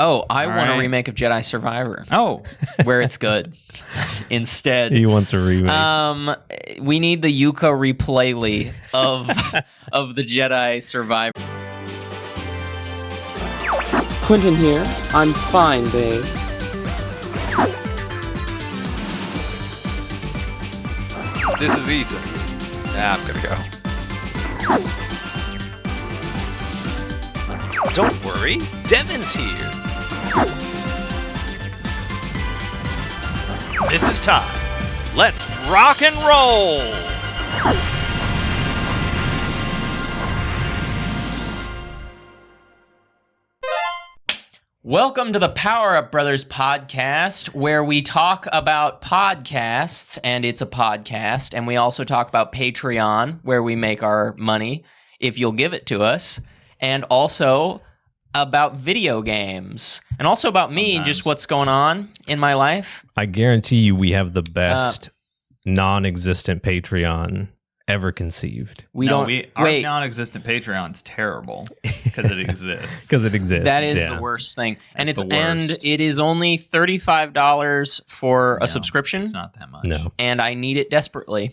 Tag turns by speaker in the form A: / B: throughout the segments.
A: Oh, I want a remake of Jedi Survivor.
B: Oh,
A: where it's good. Instead,
C: he wants a remake.
A: We need the Yuka replay of the Jedi Survivor.
D: Quentin here. I'm fine, babe.
E: This is Ethan. Nah, I'm gonna go. Don't worry, Devin's here. This is time. Let's rock and roll!
A: Welcome to the Power Up Brothers podcast, where we talk about podcasts, and it's a podcast, and we also talk about Patreon, where we make our money, if you'll give it to us, and also about video games, and also about me, just what's going on in my life.
C: I guarantee you we have the best non-existent Patreon ever conceived.
B: Our non-existent Patreon's terrible because it exists.
C: Because it exists.
A: That is the worst thing. And it is only $35 for a subscription.
B: It's not that much.
C: No.
A: And I need it desperately.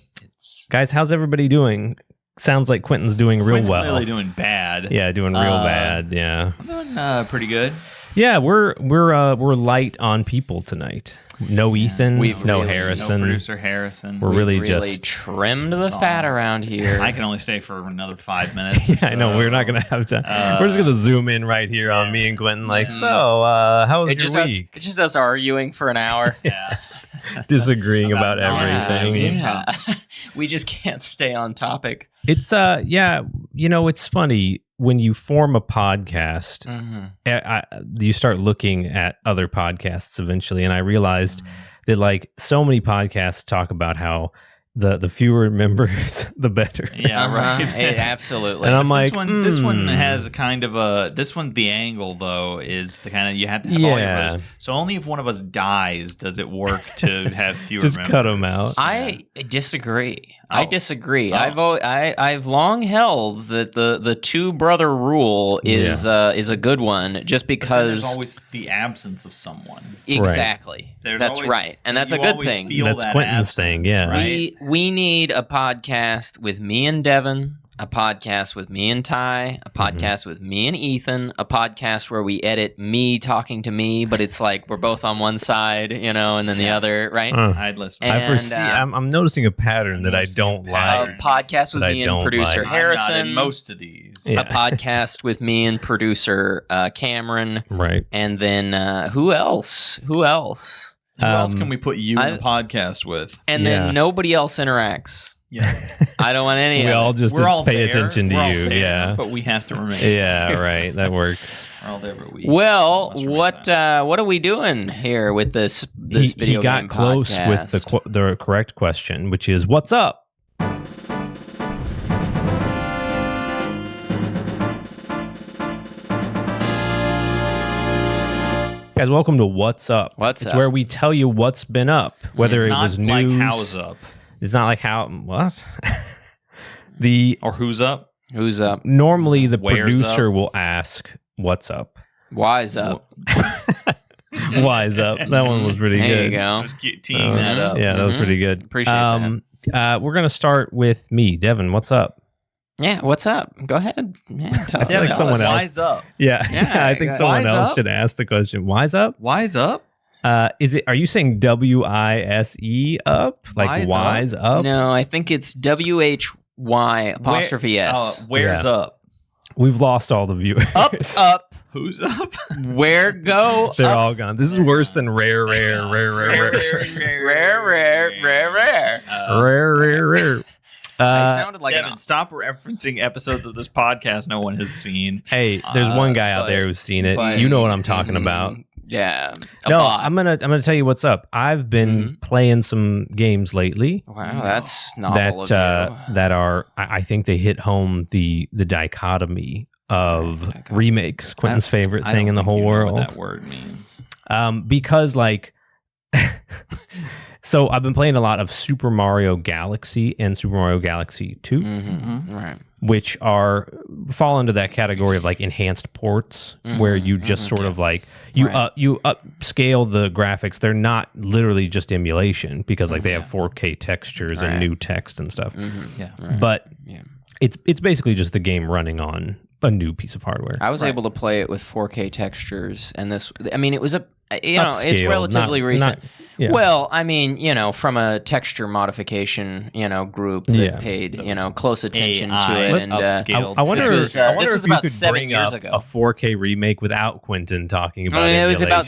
C: Guys, how's everybody doing? Sounds like Quentin's doing real well.
B: Really doing bad.
C: Yeah, doing real bad. Yeah.
B: I'm doing pretty good.
C: Yeah, we're light on people tonight. No Ethan, no Harrison.
B: No producer Harrison.
C: We're really
A: just trimmed the fat around here.
B: I can only stay for another 5 minutes.
C: Yeah, I know. We're not going to have to. We're just going to zoom in right here on me and Quentin. Like, how was your week?
A: It's just us arguing for an hour.
B: Yeah.
C: Disagreeing about everything.
A: Yeah. We just can't stay on topic.
C: It's it's funny when you form a podcast, you start looking at other podcasts eventually, and I realized that like so many podcasts talk about how the fewer members, the better.
B: Yeah, right.
A: Absolutely.
C: And I'm like,
B: this one has kind of the angle though is the kind of, you have to have all your members. So only if one of us dies does it work to have fewer
C: just
B: members.
C: cut them out.
A: I disagree. I disagree. I've long held that the two brother rule is a good one, just because
B: there's always the absence of someone.
A: Exactly.
B: Right.
A: That's right, and that's a good thing.
C: That's Quentin's thing. Yeah.
B: Right?
A: We need a podcast with me and Devin, a podcast with me and Ty, a podcast with me and Ethan, a podcast where we edit me talking to me, but it's like we're both on one side, and then the other, right?
B: I'd listen.
C: I'm noticing a pattern that I don't like.
A: A podcast with me and producer Harrison.
B: I'm not in most of these.
A: A podcast with me and producer Cameron.
C: Right.
A: And then who else?
B: Who else can we put you in a podcast with?
A: And then nobody else interacts.
B: Yeah,
A: I don't want any.
C: We all just pay attention to you.
B: Yeah, but we have to remain.
C: Yeah, right. That works.
B: We're all there, but we.
A: Well, what are we doing here with this video game podcast?
C: He got close with the correct question, which is what's up. Guys, welcome to What's Up.
A: It's
C: where we tell you what's been up, whether it was news.
B: Like how's up.
C: It's not like how what?
B: Or who's up?
A: Who's up?
C: Normally the producer will ask what's up.
A: Why's up?
C: Why's up? That one was pretty good.
A: There you go.
B: Just teeing that up.
C: Yeah, that was pretty good.
A: Appreciate that.
C: We're gonna start with me, Devin. What's up?
A: Yeah, what's up? Go ahead. Yeah,
C: I think someone else.
B: Why's up?
C: Yeah, I think someone else should ask the question. Why's up?
B: Why's up?
C: Are you saying WISE up? Like wise up?
A: No, I think it's WHY apostrophe S.
B: Where's up?
C: We've lost all the viewers.
A: Up.
B: Who's up?
A: Where go?
C: They're all gone. This is worse than rare.
A: Rare. I sounded like
B: Devin, stop referencing episodes of this podcast no one has seen.
C: Hey, there's one guy out there who's seen it. You know what I'm talking about.
A: Yeah.
C: I'm gonna tell you what's up. I've been playing some games lately.
A: Wow, that's novel of you.
C: That are I think they hit home the dichotomy of remakes, Quentin's favorite thing in the whole world.
B: What that word means.
C: Because like so I've been playing a lot of Super Mario Galaxy and Super Mario Galaxy 2.
A: Right.
C: which fall into that category of like enhanced ports, where you just sort of like you upscale the graphics. They're not literally just emulation because like they have 4K textures and new text and stuff. But it's basically just the game running on a new piece of hardware.
A: I was able to play it with 4K textures, and it was it's
C: Upscaled,
A: relatively recent.
C: Yeah.
A: Well, I mean, from a texture modification, group that paid, close attention to it, and
C: I wonder
A: this was
C: if
A: about
C: you could
A: 7
C: bring
A: years
C: up
A: ago.
C: a 4K remake without Quentin talking about
A: it was about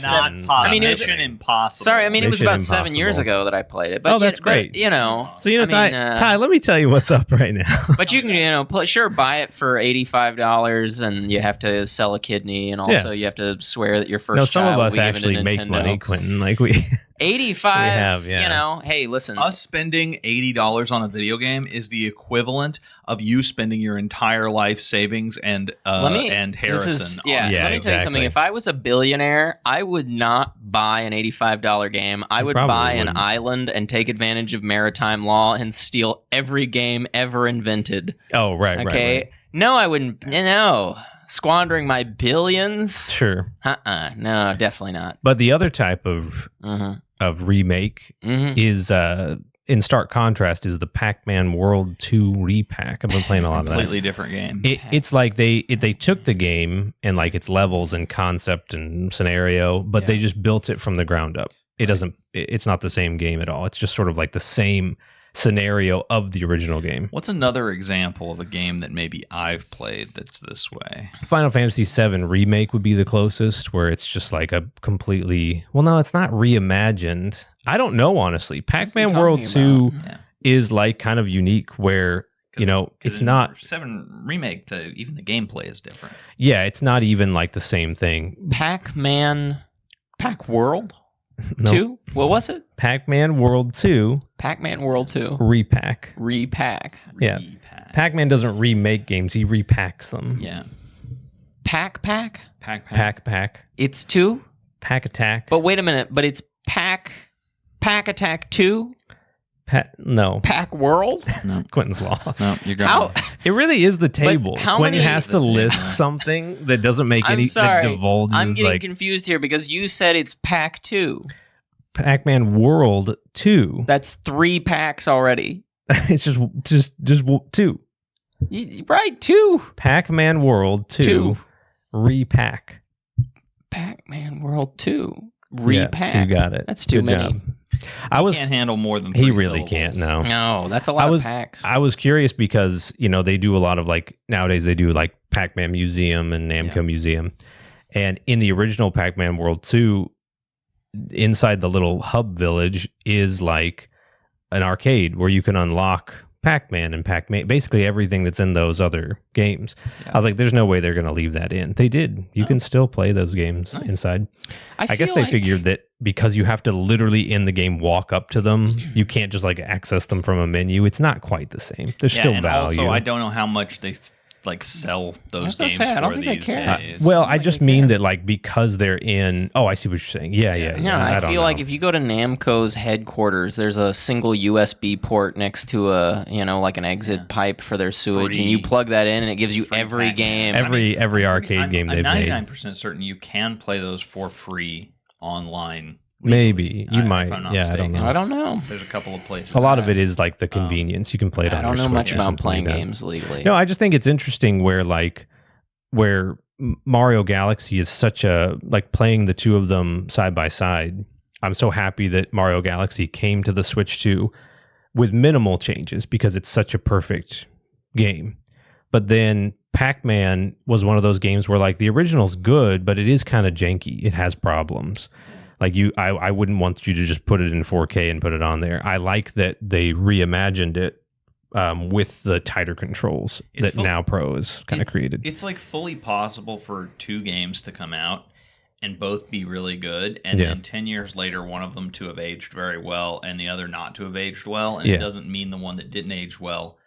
C: emulation.
B: Mission Impossible.
A: Sorry, it was
C: Mission
A: about 7 years
C: Impossible.
A: ago that I played it. But
C: that's great.
A: But,
C: So Ty, let me tell you what's up right now.
A: But you can, buy it for $85, and you have to sell a kidney, and also you have to swear that your first
C: some
A: child
C: of us
A: will be given
C: actually
A: to
C: make
A: Nintendo.
C: money, Quentin. Like we
A: 85.
C: We have,
A: Hey, listen.
B: Us spending $80 on a video game is the equivalent of you spending your entire life savings and Harrison.
A: Let me tell you something. If I was a billionaire, I would not buy an $85 game. I would buy an island and take advantage of maritime law and steal every game ever invented.
C: Oh, right.
A: Okay.
C: Right.
A: No, I wouldn't. No. Squandering my billions?
C: Sure.
A: No, definitely not.
C: But the other type of remake is in stark contrast is the Pac-Man World 2 repack. I've been playing a lot of that.
B: Completely different game.
C: It's like they took the game and like its levels and concept and scenario, but they just built it from the ground up. It's not the same game at all. It's just sort of like the same scenario of the original game.
B: What's another example of a game that maybe I've played that's this way?
C: Final Fantasy VII Remake would be the closest, where it's just like a completely... Well, no, it's not reimagined. I don't know, honestly. Pac-Man World 2 is like kind of unique, where it's not...
B: 7 Remake, even the gameplay is different.
C: Yeah, it's not even like the same thing.
A: Pac World 2? What was it?
C: Pac-Man World 2.
A: Pac-Man World 2.
C: Repack. Yeah.
B: Repack.
C: Pac-Man doesn't remake games, he repacks them.
B: Yeah.
A: Pac?
C: Pack.
A: It's 2?
C: Pack Attack.
A: But wait a minute, but it's Pac Attack 2?
C: No.
A: Pac World?
C: No. Quentin's lost.
B: No, you're going.
A: How?
C: It really is the table. Quentin has to list something that doesn't make
A: I'm
C: any...
A: sorry.
C: That divulges,
A: I'm getting confused here because you said it's Pac 2.
C: Pac-Man World 2.
A: That's 3 packs already.
C: It's just 2.
A: Right, 2.
C: Pac-Man World 2. Repack.
A: Pac-Man World 2. Repack.
C: Yeah, you got it.
A: That's too
C: Good
A: many.
C: job.
B: He can't handle more than 3
C: He really
B: syllables.
C: can't, no.
A: No, that's a lot of packs.
C: I was curious because, they do a lot of nowadays they do Pac-Man Museum and Namco Museum. And in the original Pac-Man World 2, inside the little hub village is like an arcade where you can unlock Pac-Man and Pac-Man, basically everything that's in those other games. I was like, there's no way they're going to leave that in. They did. You can still play those games inside. I guess they figured that because you have to literally in the game walk up to them, you can't just access them from a menu. It's not quite the same. There's still
B: and
C: value.
B: Also, I don't know how much they sell those games for
A: I don't think
B: these
A: they care.
B: days.
C: I just mean that because they're in... Oh, I see what you're saying. Yeah.
A: I
C: don't
A: feel
C: know.
A: like if you go to Namco's headquarters, there's a single USB port next to an exit pipe for their sewage, and you plug that in, and it gives you every game.
C: Every arcade game they've made.
B: I'm 99% certain you can play those for free online.
C: Maybe you might.
B: If I'm not
C: Yeah,
B: mistaken.
C: I
A: don't know.
B: There's a couple of places.
C: A lot of it is the convenience. You can play it on
A: I don't
C: your
A: know much
C: Switch or
A: about
C: something
A: playing
C: like that.
A: games legally.
C: No, I just think it's interesting where Mario Galaxy is such a playing the two of them side by side. I'm so happy that Mario Galaxy came to the Switch 2 with minimal changes because it's such a perfect game. But then Pac-Man was one of those games where the original's good, but it is kind of janky. It has problems. I wouldn't want you to just put it in 4K and put it on there. I like that they reimagined it with the tighter controls Now Pro is kind of created.
B: It's fully possible for 2 games to come out and both be really good, and then 10 years later, one of them to have aged very well and the other not to have aged well. And it doesn't mean the one that didn't age well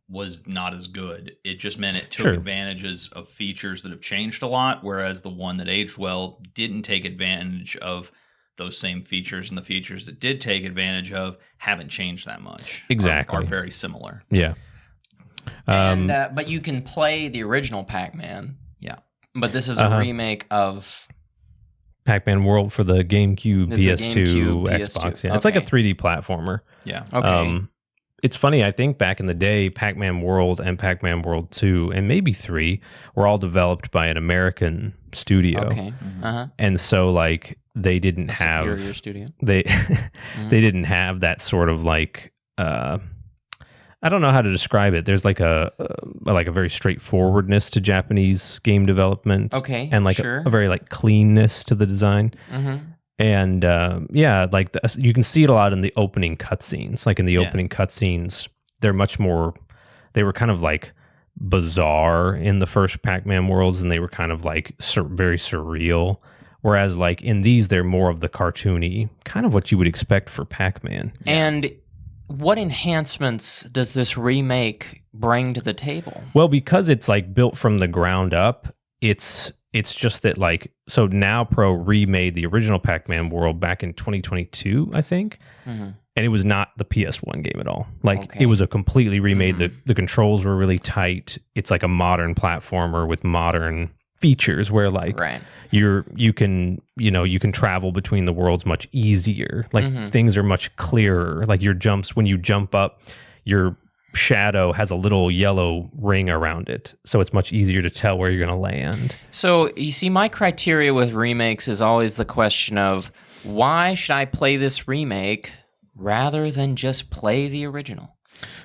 B: was not as good. It just meant it took advantages of features that have changed a lot, whereas the one that aged well didn't take advantage of those same features, and the features that did take advantage of haven't changed that much.
C: Exactly.
B: Are very similar.
C: Yeah.
A: But you can play the original Pac-Man.
B: Yeah.
A: But this is a remake of
C: Pac-Man World for the GameCube,
A: It's a
C: PS2,
A: GameCube,
C: Xbox.
A: PS2.
C: Yeah. It's like a
A: Okay.
C: 3D platformer.
B: Yeah.
A: Okay.
C: It's funny, I think back in the day, Pac-Man World and Pac-Man World 2 and maybe 3 were all developed by an American studio.
A: Okay.
C: And so like they didn't have
A: Superior studio.
C: they they didn't have that sort of like I don't know how to describe it. There's like a very straightforwardness to Japanese game development.
A: Okay,
C: and like
A: sure.
C: a very like cleanness to the design. And like you can see it a lot in the opening cutscenes. Like in the opening cutscenes, they're much more. They were kind of like bizarre in the first Pac-Man worlds, and they were kind of like very surreal. Whereas like in these, they're more of the cartoony, kind of what you would expect for Pac-Man.
A: And what enhancements does this remake bring to the table?
C: Well, because it's like built from the ground up, it's just that like, so Now Pro remade the original Pac-Man world back in 2022, I think. And it was not the PS1 game at all. Like it was a completely remade. The controls were really tight. It's like a modern platformer with modern features where like you can travel between the worlds much easier. Like things are much clearer. Like your jumps, when you jump up, your shadow has a little yellow ring around it, so it's much easier to tell where you're going to land.
A: So you see, my criteria with remakes is always the question of why should I play this remake rather than just play the original?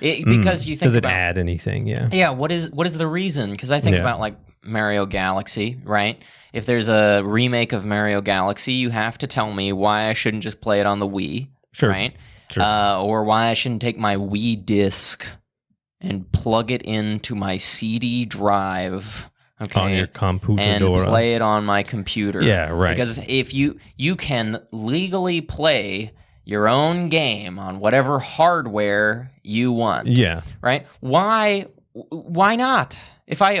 A: Because you think,
C: does it add anything?
A: Yeah. What is the reason? Because I think about like Mario Galaxy, right? If there's a remake of Mario Galaxy, you have to tell me why I shouldn't just play it on the Wii, right?
C: Sure.
A: Or why I shouldn't take my Wii disc and plug it into my CD drive,
C: on your computadora,
A: and play it on my computer.
C: Yeah, right.
A: Because if you can legally play your own game on whatever hardware you want.
C: Yeah.
A: Right? Why not? If I,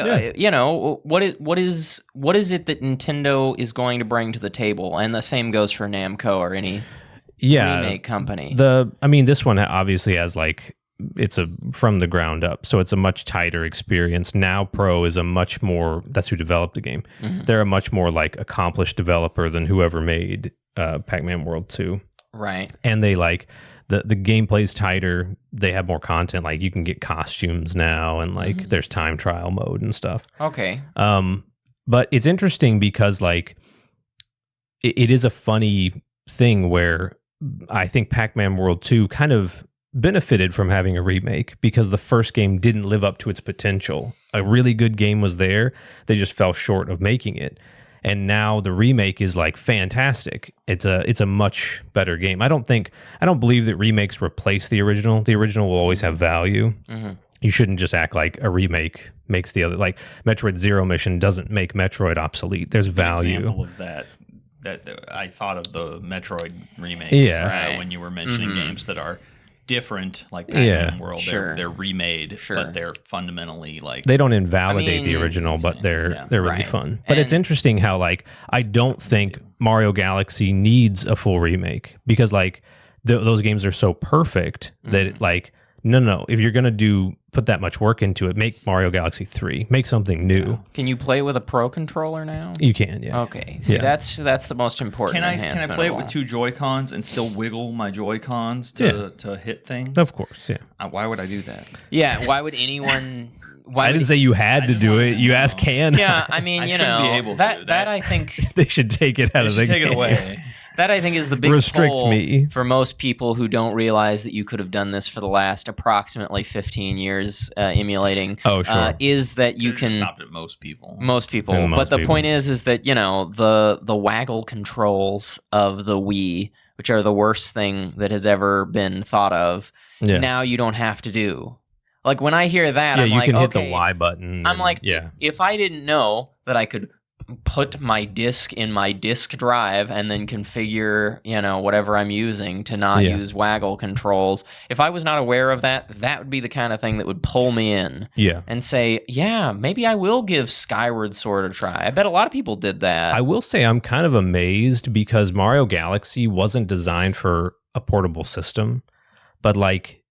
A: what is it that Nintendo is going to bring to the table? And the same goes for Namco or any remake company.
C: This one obviously has like, it's a from the ground up, so it's a much tighter experience. Now Pro is a much more, that's who developed the game. They're a much more like accomplished developer than whoever made Pac-Man World 2.
A: Right.
C: And they like the gameplay's tighter. They have more content. Like you can get costumes now, and like there's time trial mode and stuff.
A: Okay.
C: But it's interesting because like it is a funny thing where I think Pac-Man World 2 kind of benefited from having a remake because the first game didn't live up to its potential. A really good game was there. They just fell short of making it. And now the remake is like fantastic. It's a much better game. I don't believe that remakes replace the original. The original will always have value. You shouldn't just act like a remake makes the other. Like Metroid Zero Mission doesn't make Metroid obsolete. There's value.
B: An example of that I thought of the Metroid remakes. When you were mentioning games that are different, like Pac-Man World, they're remade, but they're fundamentally like,
C: they don't invalidate the original, but they're really fun. But it's interesting how like I don't think Mario Galaxy needs a full remake because like those games are so perfect that it, like no, if you're gonna put that much work into it, make Mario Galaxy 3, make something new.
A: Can you play with a Pro controller now?
C: You can, yeah.
A: Okay, see that's the most important.
B: Can I
A: enhancement
B: play
A: of
B: it with
A: all.
B: 2 Joy-Cons and still wiggle my Joy-Cons to hit things?
C: Of course, yeah.
B: Why would I do that?
A: Yeah, why would anyone?
C: I didn't say you had to do it. You asked can.
A: Yeah, I mean,
B: I shouldn't be able to.
A: that I think
C: they should take it out of the game.
B: Take it away.
A: That I think is the big
C: Restrict
A: pull
C: me.
A: for most people who don't realize that you could have done this for the last approximately 15 years emulating.
C: Oh, sure.
A: Is that you can
B: stopped at most people.
A: Most people. But the point is that the waggle controls of the Wii, which are the worst thing that has ever been thought of, now you don't have to do. Like when I hear that, I'm
C: you
A: like,
C: can hit
A: okay.
C: the Y button.
A: I'm like, if I didn't know that I could put my disc in my disk drive and then configure, whatever I'm using to not use waggle controls. If I was not aware of that, that would be the kind of thing that would pull me in and say, maybe I will give Skyward Sword a try. I bet a lot of people did that.
C: I will say I'm kind of amazed because Mario Galaxy wasn't designed for a portable system, but like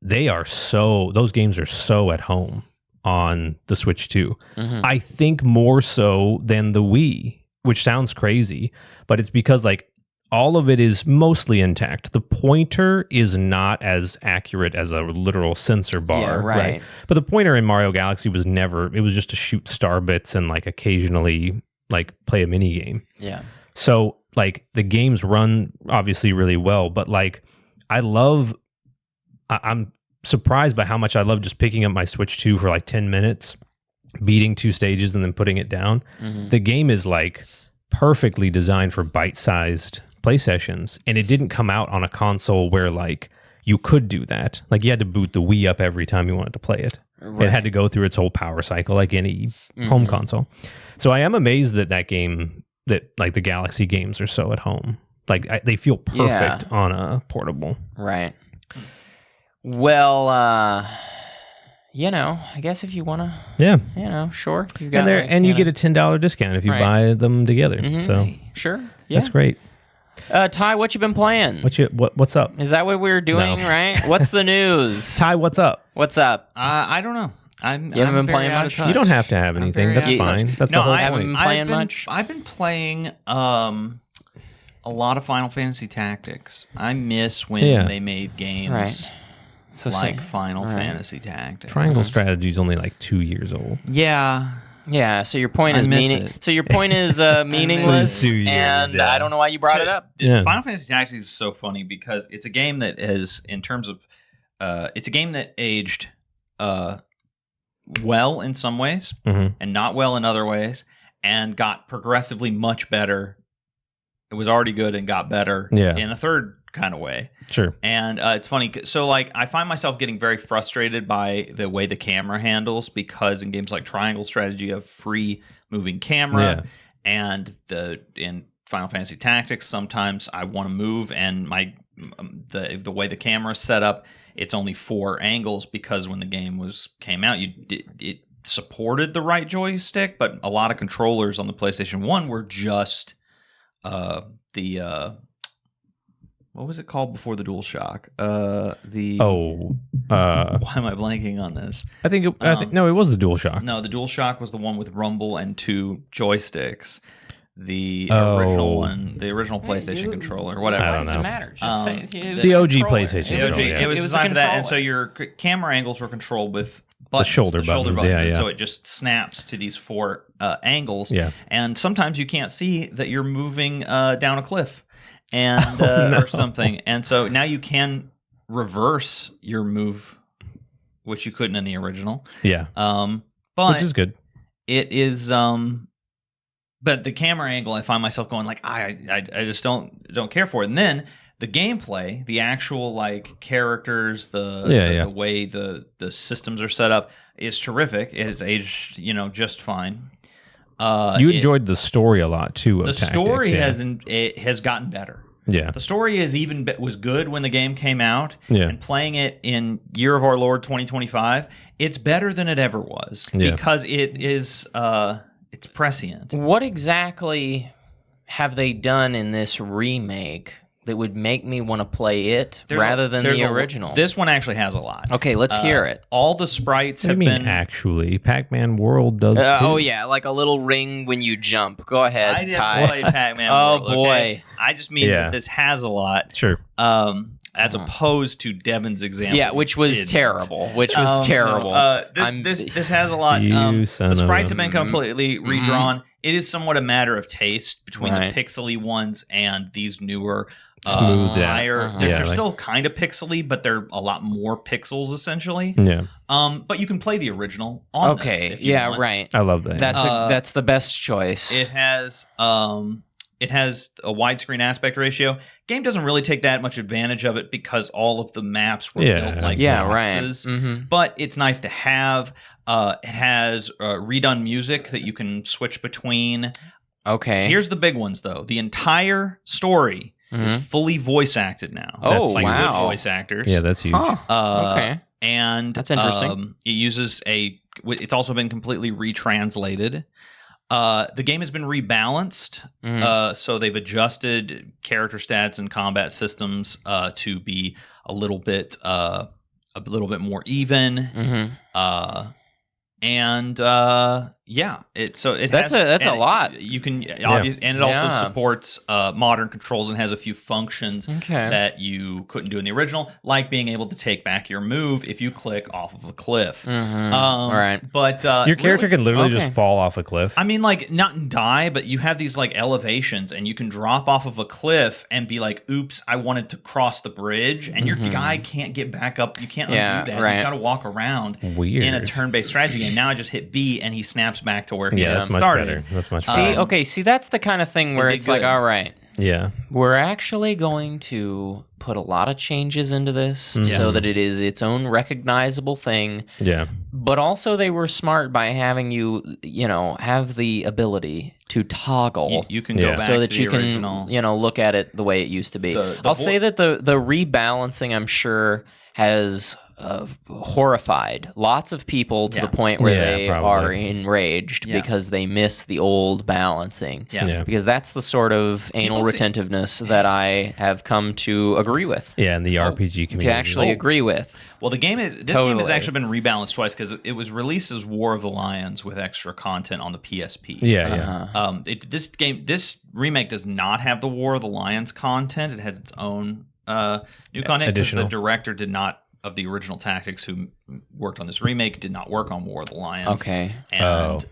C: those games are so at home on the Switch 2. I think more so than the Wii, which sounds crazy, but it's because like all of it is mostly intact. The pointer is not as accurate as a literal sensor bar.
A: Yeah, right.
C: But the pointer in Mario Galaxy was it was just to shoot star bits and like occasionally like play a mini game.
A: Yeah.
C: So like the games run obviously really well, but like I'm surprised by how much I love just picking up my Switch 2 for like 10 minutes, beating 2 stages and then putting it down. The game is like perfectly designed for bite-sized play sessions, and it didn't come out on a console where like you could do that. Like you had to boot the Wii up every time you wanted to play it. Right. It had to go through its whole power cycle like any home console. So I am amazed that like the Galaxy games are so at home. Like they feel perfect on a portable.
A: Right. Well, I guess if you want to, sure. You've got
C: you get a $10 discount if you buy them together. So
A: sure. Yeah.
C: That's great.
A: Ty, what you been playing?
C: What's up?
A: Is that what we were doing, right? What's the news?
C: Ty, what's up?
A: What's up?
B: I don't know.
A: You haven't been playing much?
C: You don't have to have anything. That's fine. That's the whole point.
A: Been playing much?
B: I've been playing a lot of Final Fantasy Tactics. I miss when they made games like Final Fantasy Tactics.
C: Triangle Strategy is only like 2 years old.
B: Yeah.
A: Yeah, so your point is meaningless, and I don't know why you brought it up.
B: Final Fantasy Tactics is so funny because it's a game that is, in terms of, it's a game that aged well in some ways and not well in other ways, and got progressively much better. It was already good and got better in a third kind of way.
C: Sure.
B: And it's funny. So like I find myself getting very frustrated by the way the camera handles, because in games like Triangle Strategy you have free moving camera, and in Final Fantasy Tactics sometimes I want to move and the way the camera's set up, it's only 4 angles, because when the game came out it supported the right joystick, but a lot of controllers on the PlayStation 1 were just what was it called before the DualShock? Why am I blanking on this?
C: I think it was the DualShock.
B: No, the DualShock was the one with rumble and 2 joysticks. The original one, the original PlayStation controller, whatever.
C: I don't know.
A: It doesn't matter. Just say
C: the OG PlayStation controller.
B: It was designed for that, and so your camera angles were controlled with buttons,
C: the shoulder buttons.
B: And so it just snaps to these 4 angles.
C: Yeah.
B: And sometimes you can't see that you're moving down a cliff and or something. And so now you can reverse your move, which you couldn't in the original.
C: Yeah.
B: But
C: which is good.
B: It is but the camera angle, I find myself going like I just don't care for it. And then the gameplay, the actual like characters, the way the systems are set up is terrific. It has aged, just fine.
C: You enjoyed the story a lot too.
B: The story has gotten better.
C: Yeah,
B: the story was good when the game came out.
C: Yeah,
B: and playing it in Year of Our Lord 2025, it's better than it ever was because it is it's prescient.
A: What exactly have they done in this remake that would make me want to play it rather than the original?
B: This one actually has a lot.
A: Okay, let's hear it.
B: All the sprites have been...
C: actually? Pac-Man World does too.
A: Oh, yeah, like a little ring when you jump. Go ahead,
B: I didn't
A: Ty.
B: play Pac-Man World.
A: Oh, boy.
B: Okay? I just mean that this has a lot.
C: Sure.
B: As opposed to Devin's example.
A: Yeah, which was terrible. This
B: has a lot. The sprites have been completely redrawn. It is somewhat a matter of taste between the pixely ones and these newer,
C: smooth,
B: higher. They're still kind of pixely, but they're a lot more pixels essentially.
C: Yeah.
B: But you can play the original on this. If you want.
A: Right.
C: I love that.
A: That's the best choice.
B: It has a widescreen aspect ratio. Game doesn't really take that much advantage of it because all of the maps were built like boxes.
A: Right. Mm-hmm.
B: But it's nice to have. It has redone music that you can switch between.
A: Okay.
B: Here's the big ones, though. The entire story is fully voice acted now.
A: Oh,
B: good
A: wow.
B: voice actors.
C: Yeah, that's huge.
A: Okay.
B: And
A: that's interesting.
B: It uses it's also been completely retranslated. The game has been rebalanced, so they've adjusted character stats and combat systems to be a little bit a little bit more even. And that's
A: a lot.
B: You can and it also supports modern controls and has a few functions that you couldn't do in the original, like being able to take back your move if you click off of a cliff.
A: Right.
B: But
C: your character can literally just fall off a cliff.
B: I mean, like, not die, but you have these like elevations, and you can drop off of a cliff and be like, "Oops, I wanted to cross the bridge," and your guy can't get back up. You can't undo that.
A: Right.
B: He's got to walk around in a turn-based strategy game. Now I just hit B and he snaps back to where he started.
C: That's much
A: better. See, that's the kind of thing where it's like, all right, we're actually going to put a lot of changes into this so that it is its own recognizable thing.
C: Yeah.
A: But also they were smart by having you have the ability to toggle.
B: You can go back
A: so that
B: to the
A: you
B: original.
A: can, look at it the way it used to be. I'll say that the rebalancing, I'm sure, has horrified lots of people to the point where they are enraged because they miss the old balancing. Because that's the sort of anal retentiveness that I have come to agree with.
C: Yeah, in the RPG community.
A: To actually agree with.
B: Well, this game has actually been rebalanced twice because it was released as War of the Lions with extra content on the PSP. This remake does not have the War of the Lions content. It has its own new content because the director of the original Tactics who worked on this remake did not work on War of the Lions.
A: Okay.
B: And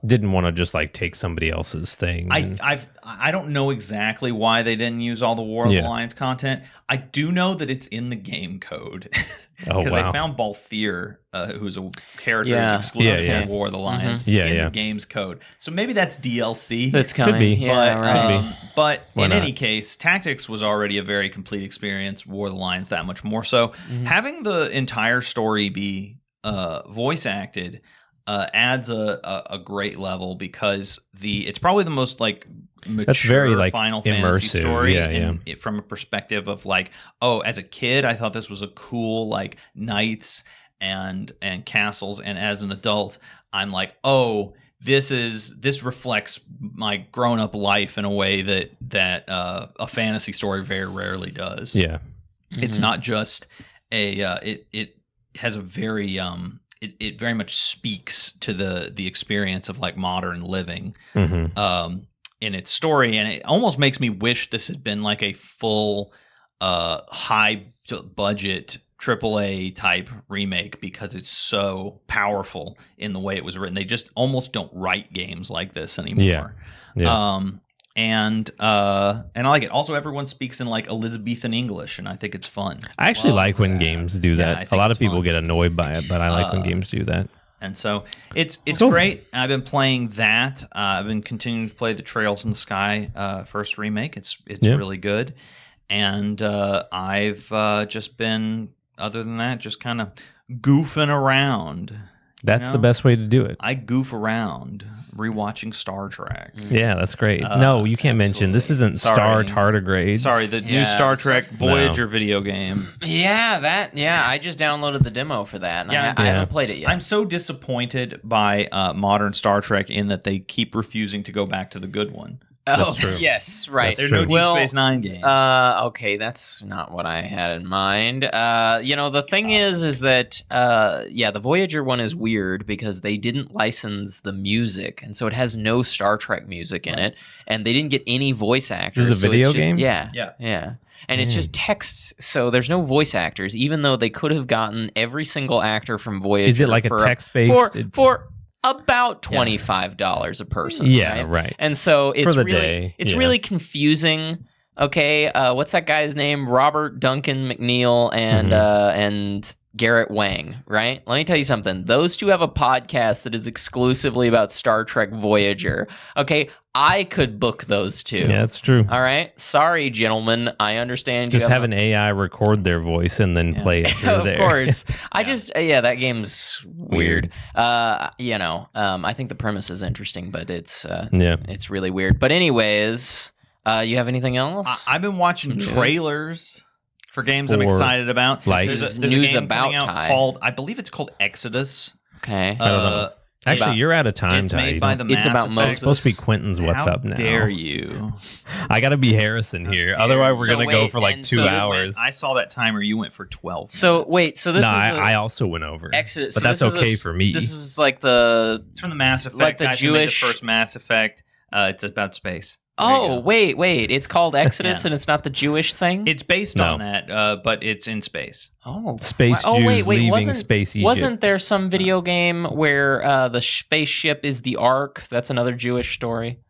C: didn't want to just like take somebody else's thing.
B: I don't know exactly why they didn't use all the War of the Lions content. I do know that it's in the game code. Because I found Balthier, who's a character who's exclusive to War of the Lions, in the game's code. So maybe that's DLC.
A: That's coming.
C: Could be.
A: Yeah,
B: but in any case, Tactics was already a very complete experience. War of the Lions that much more so. Having the entire story be voice acted adds a great level because it's probably the most like mature
C: very, like,
B: Final Fantasy story
C: from
B: a perspective of like, oh, as a kid I thought this was a cool like knights and castles, and as an adult I'm like, oh, this reflects my grown up life in a way that a fantasy story very rarely does. It's not just it has a very it very much speaks to the experience of like modern living in its story, and it almost makes me wish this had been like a full high budget AAA type remake because it's so powerful in the way it was written. They just almost don't write games like this anymore. And I like it. Also, everyone speaks in like Elizabethan English, and I think it's fun.
C: I actually like when games do that. A lot of people get annoyed by it, but I like when games do that.
B: And so it's
C: cool.
B: great. I've been playing that. I've been continuing to play the Trails in the Sky first remake. It's really good. And I've just been, other than that, just kind of goofing around.
C: That's the best way to do it.
B: I goof around rewatching Star Trek.
C: Yeah, that's great. No, you can't mention this isn't Star Tardigrades.
B: Sorry, the new Star Trek Voyager video game.
A: I just downloaded the demo for that, and I haven't played it yet.
B: I'm so disappointed by modern Star Trek in that they keep refusing to go back to the good one.
A: That's true. Yes, right.
B: There's no Deep Space Nine games.
A: Okay, that's not what I had in mind. The thing is that the Voyager one is weird because they didn't license the music, and so it has no Star Trek music in it, and they didn't get any voice actors.
C: This is a video game?
A: Yeah. And it's just text, so there's no voice actors, even though they could have gotten every single actor from Voyager.
C: Is it like a text-based?
A: For about $25 a person.
C: Yeah, right.
A: And so it's
C: for the
A: really
C: day.
A: Really confusing. Okay, what's that guy's name? Robert Duncan McNeil and Garrett Wang, right? Let me tell you something. Those two have a podcast that is exclusively about Star Trek Voyager. Okay, I could book those two.
C: Yeah, that's true.
A: All right. Sorry, gentlemen. I understand.
C: Just have an AI record their voice and then play it through there.
A: Of course. That game's weird. I think the premise is interesting, but it's really weird. But anyways, you have anything else?
B: I've been watching trailers for games I'm excited about.
A: Like, there's a game
B: coming out called, I believe it's called Exodus.
A: Okay.
C: I don't know. Actually, you're out of time.
B: It's made by the Mass
A: It's about
B: Effect.
A: Moses.
C: It's supposed to be Quentin's What's
B: How
C: Up Now.
B: dare you?
C: I got to be Harrison here. Otherwise, we're
A: So
C: going to go
A: wait,
C: for like
A: and
C: 2
A: so
C: hours.
B: I saw that timer. You went for 12
A: So
B: minutes.
A: wait, so this
C: no,
A: is
C: I also went over.
A: Exodus,
C: but
A: so
C: that's
A: this is
C: okay
A: a-
C: for me.
A: This is like the
B: It's from the Mass Effect
A: like the
B: guys who made the
A: Jewish-
B: first Mass Effect. It's about space. There you go.
A: wait, it's called Exodus
B: Yeah.
A: and it's not the Jewish thing.
B: It's based
C: No.
B: on that, but it's in space.
C: Space
A: Oh,
C: Jews leaving
A: wasn't
C: space Egypt.
A: wasn't there some video game where the spaceship is the Ark? That's another Jewish story.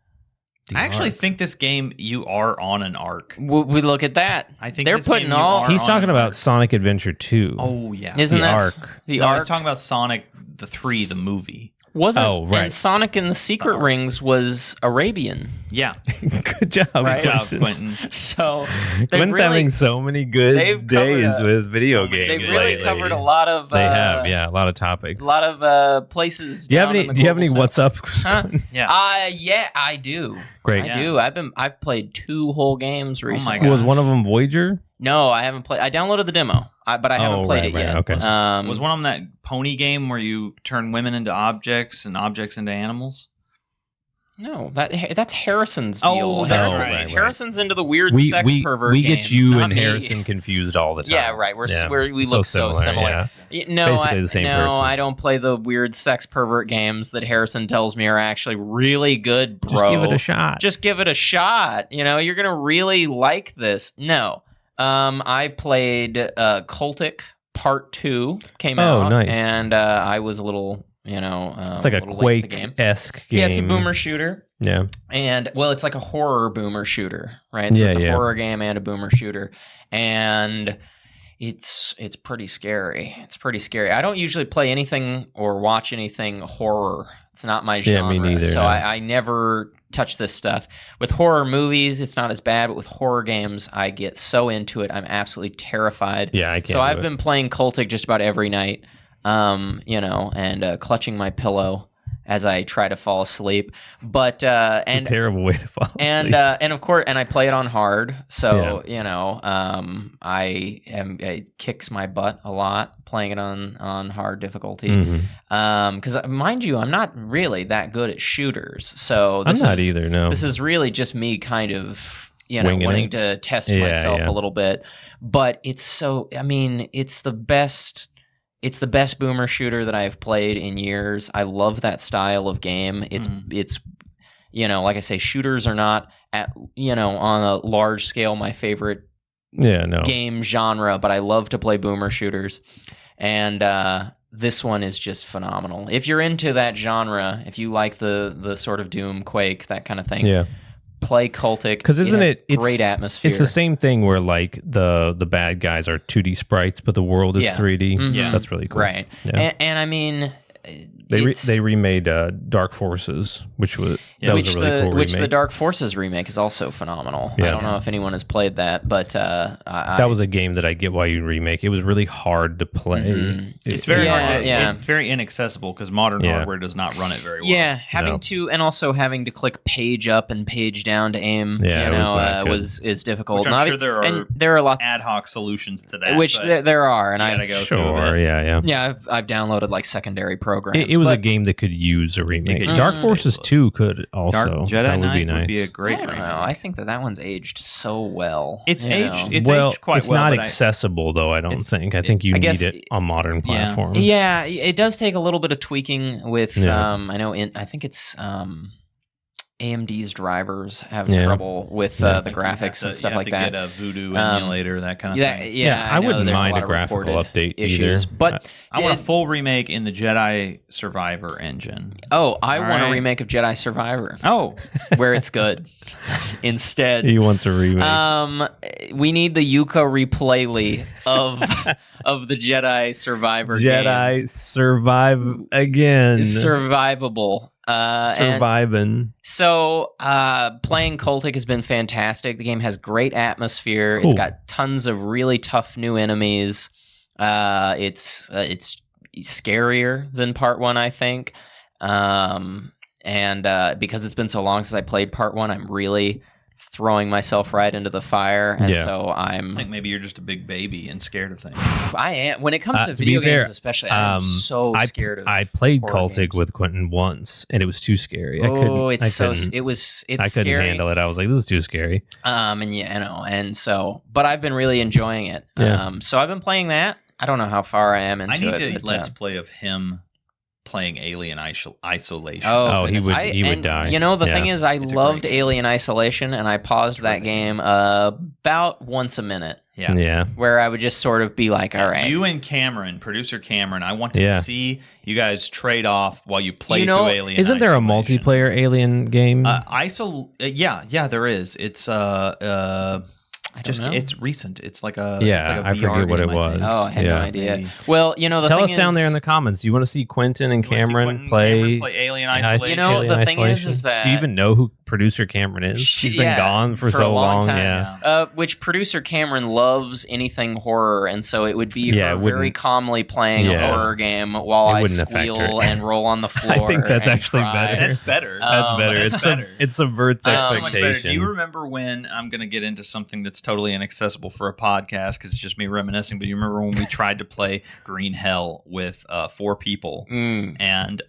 B: I actually think this game you are on an arc.
A: We look at that.
B: I think
A: they're
B: this game
A: putting
B: you
A: all.
B: are
C: He's
B: on
C: talking
B: an
C: about
B: arc.
C: Sonic Adventure 2.
B: Oh yeah,
A: Isn't
C: the
A: that
C: Ark.
A: the
B: no, I
A: Ark?
B: was talking about Sonic the 3, the movie.
A: Wasn't
C: Oh, right.
A: and Sonic and the Secret Rings was Arabian.
B: Yeah,
C: Good job,
A: Right.
B: good job,
C: Quentin.
B: Quentin.
A: So they
C: Quinn's
A: really
C: having so many good
A: they've covered
C: days with video
B: so many
C: games.
A: they've really
C: lately.
A: covered a lot of
C: They have, yeah, a lot of topics.
A: a lot of places.
C: Do you have
A: down
C: any?
A: in the
C: Do you have any?
A: global
C: What's up?
A: Huh?
B: Yeah.
A: Yeah, I do.
C: Great.
A: I do. I've played 2 whole games
B: my
A: recently.
B: God.
C: Was one of them Voyager?
A: No, I haven't played. I downloaded the demo, but I haven't played
C: right,
A: it
C: right,
A: yet.
C: okay.
B: Was one of them that pony game where you turn women into objects and objects into animals?
A: No, that's Harrison's
B: Oh,
A: deal.
B: that's
A: Harrison-
B: right,
C: right.
A: Harrison's into the weird
C: We
A: sex
C: we
A: pervert
C: we
A: games.
C: get you
A: not
C: and
A: me.
C: Harrison confused all the time.
A: Yeah, right. We
C: So
A: look so similar.
C: yeah.
A: No,
C: Basically the same
A: no,
C: person.
A: I don't play the weird sex pervert games that Harrison tells me are actually really good, bro.
C: Just give it a shot.
A: Just give it a shot. You're gonna really like this. No, I played Cultic Part 2 came
C: Oh,
A: out,
C: nice.
A: and I was a little,
C: It's like a
A: little late to the game.
C: Quake-esque game.
A: Yeah, it's a boomer shooter.
C: Yeah.
A: And well, it's like a horror boomer shooter, right? So
C: Yeah,
A: it's a
C: yeah.
A: horror game and a boomer shooter, and it's pretty scary. It's pretty scary. I don't usually play anything or watch anything horror. It's not my
C: Yeah,
A: genre.
C: me neither,
A: So
C: no.
A: I never touch this stuff. With horror movies, it's not as bad, but with horror games, I get so into it. I'm absolutely terrified.
C: Yeah, I can't.
A: So I've been playing Cultic just about every night, and clutching my pillow as I try to fall asleep. But
C: a terrible way to fall asleep.
A: and of course, and I play it on hard, so it kicks my butt a lot playing it on hard difficulty.
C: Mhm.
A: Because mind you, I'm not really that good at shooters, so
C: I'm not either. No.
A: This is really just me kind of
C: Winging
A: wanting
C: it.
A: to test
C: Yeah,
A: myself
C: yeah.
A: a little bit. But it's so, I mean, it's the best. It's the best boomer shooter that I've played in years. I love that style of game. It's like I say, shooters are not at on a large scale my favorite game genre, but I love to play boomer shooters, and this one is just phenomenal. If you're into that genre, if you like the sort of Doom, Quake, that kind of thing,
C: Yeah.
A: play Cultic.
C: Because isn't
A: has
C: it?
A: great atmosphere?
C: It's the same thing where like the bad guys are 2D sprites, but the world is
A: Yeah.
C: 3D.
A: Mhm.
B: Yeah.
C: That's really cool.
A: Right.
C: Yeah.
A: And I mean,
C: They remade Dark Forces, which was that was a really cool
A: which the
C: remake.
A: Dark Forces remake is also phenomenal. I
C: Yeah.
A: don't know if anyone has played that, but
C: That was a game that I get why you remake. It was really hard to play.
A: Mhm.
B: It's very
A: Yeah,
B: hard.
A: yeah.
B: It's very inaccessible because modern
C: Yeah.
B: hardware does not run it very well.
A: Yeah, having
C: No.
A: to, and also having to click page up and page down to aim,
C: Yeah, it was not good.
A: is difficult.
B: Which I'm sure there
A: and
B: are
A: there are lots,
B: ad hoc solutions to that.
A: which
B: but
A: there are, and
B: you
A: I
B: gotta go through
C: Sure,
B: it.
C: yeah.
A: yeah, I've downloaded like secondary programs.
C: It was a
A: but
C: game that could use a remake.
B: could
C: Dark
A: use
C: Forces
B: it.
C: 2 could also.
B: Dark Jedi
C: that would
B: Knight
C: be nice.
B: would be a
A: I
B: great
A: don't
B: remake.
A: know. I think that one's aged so well.
B: It's
A: you know.
B: aged. It's
C: well,
B: aged quite
C: it's
B: well.
C: not
B: but
C: accessible though. I don't
B: it's-
C: think. I think you
A: I
C: need
A: guess-
C: it on modern
B: Yeah.
C: platforms.
A: Yeah, it does take a little bit of tweaking with.
C: Yeah.
A: I know. I think it's AMD's drivers have
C: Yeah.
A: trouble with
C: Yeah.
A: the graphics and stuff like
B: you
A: that.
B: have to get a Voodoo
A: Um,
B: emulator, that kind of
A: Yeah,
B: thing.
A: yeah.
C: I
A: know
C: wouldn't
A: there's
C: mind
A: lot
C: a
A: of
C: graphical
A: reported
C: update
A: issues,
C: either.
A: but
B: I want a full remake in the Jedi Survivor engine.
A: I
B: All
A: want a
B: right.
A: remake of Jedi Survivor
B: Oh,
A: where it's good. Instead,
C: He wants a remake.
A: we need the Yuka replayly of the Jedi Survivor
C: Jedi
A: games.
C: survive again.
A: Survivable. And
C: Surviving.
A: so playing Cultic has been fantastic. The game has great atmosphere.
C: Cool.
A: It's got tons of really tough new enemies. It's scarier than part 1, I think. And because it's been so long since I played part 1, I'm really throwing myself right into the fire, and so
B: I think maybe you're just a big baby and scared of things.
A: I am. When it comes to video games, especially, I'm so scared of.
C: I played
A: horror
C: Cultic
A: games.
C: with Quentin once, and it was too scary.
A: It's
C: I couldn't handle it. I was like, this is too scary.
A: But I've been really enjoying it. So I've been playing that. I don't know how far I am into it.
B: I need to let's play of him playing Alien Isolation.
C: He would die.
A: You know, the thing is, I loved Alien Isolation, and I paused that game about once a minute.
C: Yeah.
A: Where I would just sort of be like, all right.
B: You and Cameron, producer Cameron, I want to see you guys trade off while you play through Alien
C: Isn't there a
B: Isolation.
C: multiplayer Alien game?
B: Yeah, there is. It's it's recent. It's like a
C: I
B: VR
C: forget what it
B: game,
C: was.
A: Oh, I had no idea.
B: Maybe.
A: Well, you know,
C: Tell us down there in the comments. Do you want to see Quentin and Cameron play
B: Alien Isolation?
A: You know, the thing is that
C: do you even know who producer Cameron is? She's been gone for so
A: a long
C: long.
A: Time. Which producer Cameron loves anything horror, and so it would be her very calmly playing a horror game while I squeal and roll on the floor.
C: I think that's actually better.
B: That's better.
C: That's better. It subverts expectation.
B: So much better. Do you remember when I'm going to get into something that's totally inaccessible for a podcast because it's just me reminiscing? But you remember when we tried to play Green Hell with 4 people and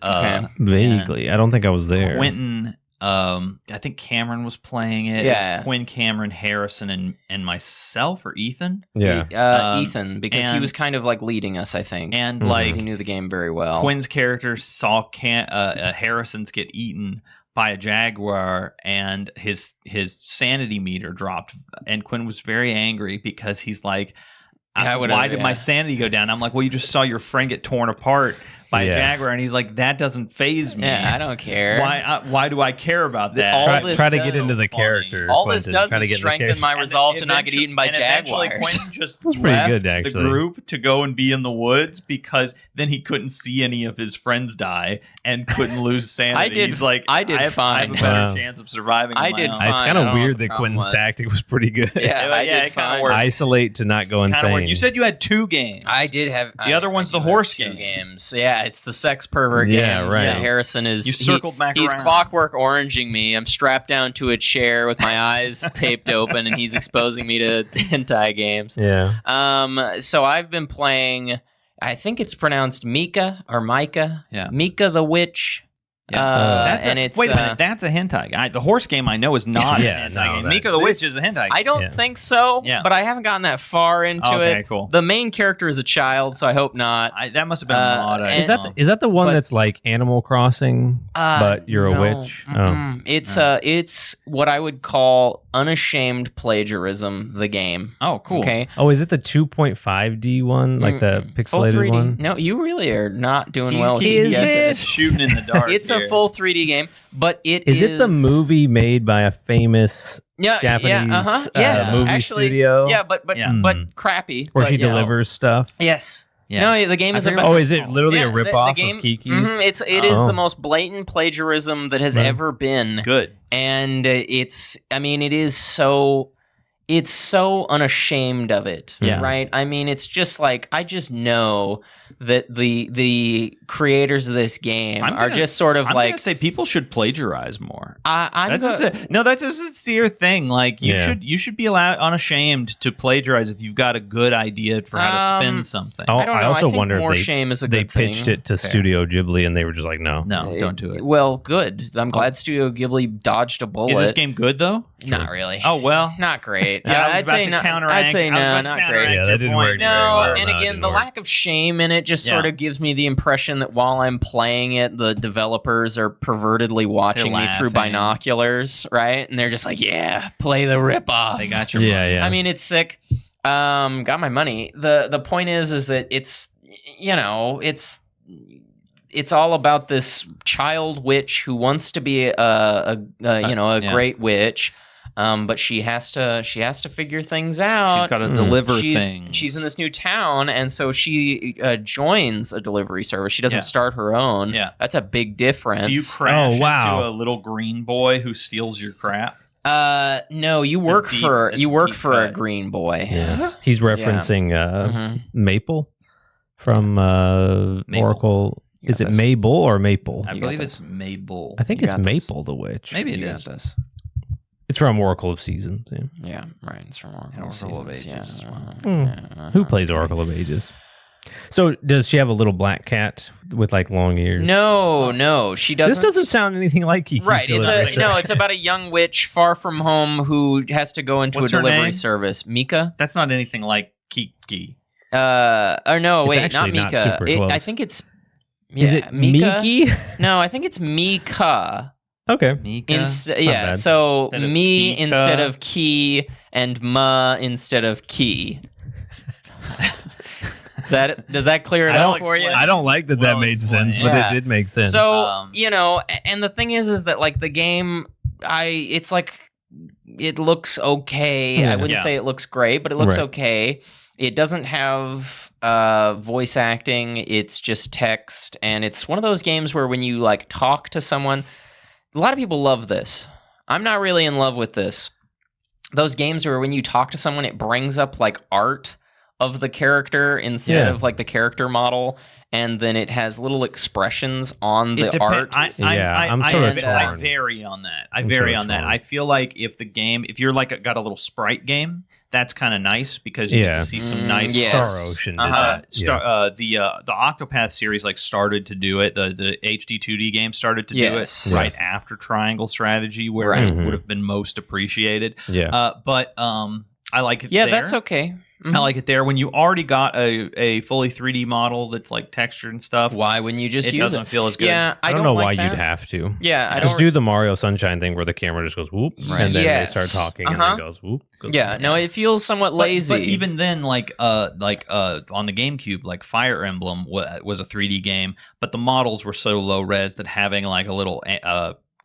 C: vaguely? I don't think I was there.
B: Quentin. I think Cameron was playing it.
A: Yeah.
B: It's Quinn, Cameron, Harrison, and myself or Ethan.
C: Yeah.
A: Ethan, because he was kind of like leading us, I think.
B: And
A: he knew the game very well.
B: Quinn's character saw Harrison's get eaten by a jaguar, and his sanity meter dropped. And Quinn was very angry because he's like, why did my sanity go down? I'm like, well, you just saw your friend get torn apart by a jaguar, and he's like, that doesn't faze me.
A: Yeah, I don't care.
B: Why do I care about that?
C: Try to get into the character.
A: All this does is strengthen my resolve to not get eaten by jaguars.
B: Quentin just left the group to go and be in the woods because then he couldn't see any of his friends die and couldn't lose sanity. He's like,
A: I did fine.
B: I have a better chance of surviving.
A: I did fine.
C: It's kind of weird that Quentin's tactic was pretty good.
A: Yeah, it kind of worked.
C: Isolate to not go insane.
B: You said you had 2 games.
A: I did have.
B: The other one's the horse game.
A: Games. Yeah, it's the sex pervert games that Harrison is.
B: You circled back
A: He's
B: around.
A: clockwork oranging me. I'm strapped down to a chair with my eyes taped open, and he's exposing me to hentai games.
C: Yeah.
A: So I've been playing. I think it's pronounced Mika or Micah.
B: Yeah.
A: Mika the Witch.
B: Wait a minute, that's a hentai game. The horse game I know is not a hentai game. Mika the Witch is a hentai game.
A: I don't think so, but I haven't gotten that far into it.
B: Cool.
A: The main character is a child, so I hope not.
B: That must have been a mod.
C: Is that the one that's like Animal Crossing, but you're a witch?
A: It's what I would call unashamed plagiarism, the game.
B: Oh, cool.
A: Okay.
C: Oh, is it the 2.5D one, like the pixelated one?
A: No, you really are not doing well.
B: He's shooting in the dark.
A: It's a full 3D game, but
C: is it the movie made by a famous Japanese movie studio?
A: Yeah, but crappy.
C: Where she delivers stuff?
A: Yes.
B: Yeah.
A: No, the game is about.
C: Oh, is it literally a ripoff of Kiki's?
A: It is the most blatant plagiarism that has ever been.
B: Good.
A: And it is so. It's so unashamed of it, right? I mean, it's just like, I just know that the creators of this game are just sort of
B: I'm
A: like...
B: I'm going to say people should plagiarize more.
A: That's
B: a sincere thing. Like, you should be allowed unashamed to plagiarize if you've got a good idea for how to spin something.
A: I don't know.
C: I also
A: think
C: wonder
A: more
C: if
A: shame is a
C: they
A: good thing.
C: pitched it to Studio Ghibli and they were just like, no,
B: don't do it.
A: Well, good. I'm glad Studio Ghibli dodged a bullet.
B: Is this game good, though?
A: Not really.
B: Oh, well.
A: Not great.
B: I'd say no,
A: not great.
C: Yeah, that didn't work.
A: No, and again, the lack of shame in it just sort of gives me the impression that while I'm playing it, the developers are pervertedly watching me through binoculars, right? And they're just like, yeah, play the ripoff.
B: They got your money.
C: Yeah.
A: I mean, it's sick. Got my money. The point is that it's, it's all about this child witch who wants to be a great witch. But she has to figure things out.
B: She's got to deliver things.
A: She's in this new town, and so she joins a delivery service. She doesn't start her own.
B: Yeah.
A: That's a big difference.
B: Do you crash into a little green boy who steals your crap?
A: No, you work for a green boy.
C: Yeah. He's referencing Maple from Oracle. Is it Mabel or Maple?
B: I believe it's Mabel.
C: I think it's Maple the Witch.
B: Maybe it is.
C: It's from Oracle of Seasons. Yeah.
A: Yeah, right. It's from Oracle of
B: Oracle of
A: Seasons.
B: Ages
A: Yeah.
B: as
A: Yeah.
C: Who plays Oracle of Ages? So does she have a little black cat with like long ears?
A: No, she doesn't.
C: This doesn't sound anything like Kiki's
A: Right.
C: Delivery Service.
A: It's about a young witch far from home who has to go into
B: What's
A: a
B: her
A: delivery
B: name?
A: service. Mika?
B: That's not anything like Kiki.
A: Or no,
C: It's
A: wait, not
C: actually not
A: Mika.
C: super close.
A: I think it's
C: Is it Miki?
A: No, I think it's Mika.
C: Okay.
B: Mika.
A: Yeah,
C: bad.
A: so
B: Instead of
A: me
B: Kika.
A: instead of key and ma instead of key. Does that clear it
B: I'll
A: up for you?
B: explain.
C: I don't like that
B: Well
C: made sense,
B: explained.
C: but
A: Yeah.
C: it did make sense.
A: So, and the thing is that like the game, it's like, it looks okay.
C: Yeah.
A: I wouldn't
B: Yeah.
A: say it looks great, but it looks
C: Right.
A: okay. It doesn't have voice acting. It's just text. And it's one of those games where when you like talk to someone, a lot of people love this. I'm not really in love with this. Those games where when you talk to someone, it brings up like art of the character instead
C: Yeah.
A: of like the character model, and then it has little expressions on the
B: It depends.
A: art.
C: I'm sort of
B: I
C: torn.
B: vary on that. I
C: I'm
B: vary
C: sort of
B: on that.
C: torn.
B: I feel like if you're like got a little sprite game, that's kind of nice because you get
C: Yeah.
B: to see some nice
A: yes.
C: Star Ocean did
A: Uh-huh.
C: that.
B: the Octopath series like started to do it. The HD 2D game started to
A: Yes.
B: do it right after Triangle Strategy, where
A: Right.
B: it would have been most appreciated.
C: Yeah.
B: But I like it.
A: Yeah,
B: there.
A: that's okay. Mhm.
B: I like it there. When you already got a fully 3D model that's like textured and stuff,
A: Why wouldn't you just
B: it
A: use
B: doesn't
A: it?
B: feel as good.
A: Yeah,
C: I don't know
A: like
C: why
A: that.
C: you'd have to.
A: Yeah, I
C: Just
A: don't.
C: do the Mario Sunshine thing where the camera just goes whoop,
A: Right.
C: and then
A: Yes.
C: they start talking, and
A: Uh-huh.
C: then it goes whoop. Goes
A: Yeah,
C: whoop.
A: no, it feels somewhat lazy.
B: But even then, like on the GameCube, like Fire Emblem was a 3D game, but the models were so low res that having like a little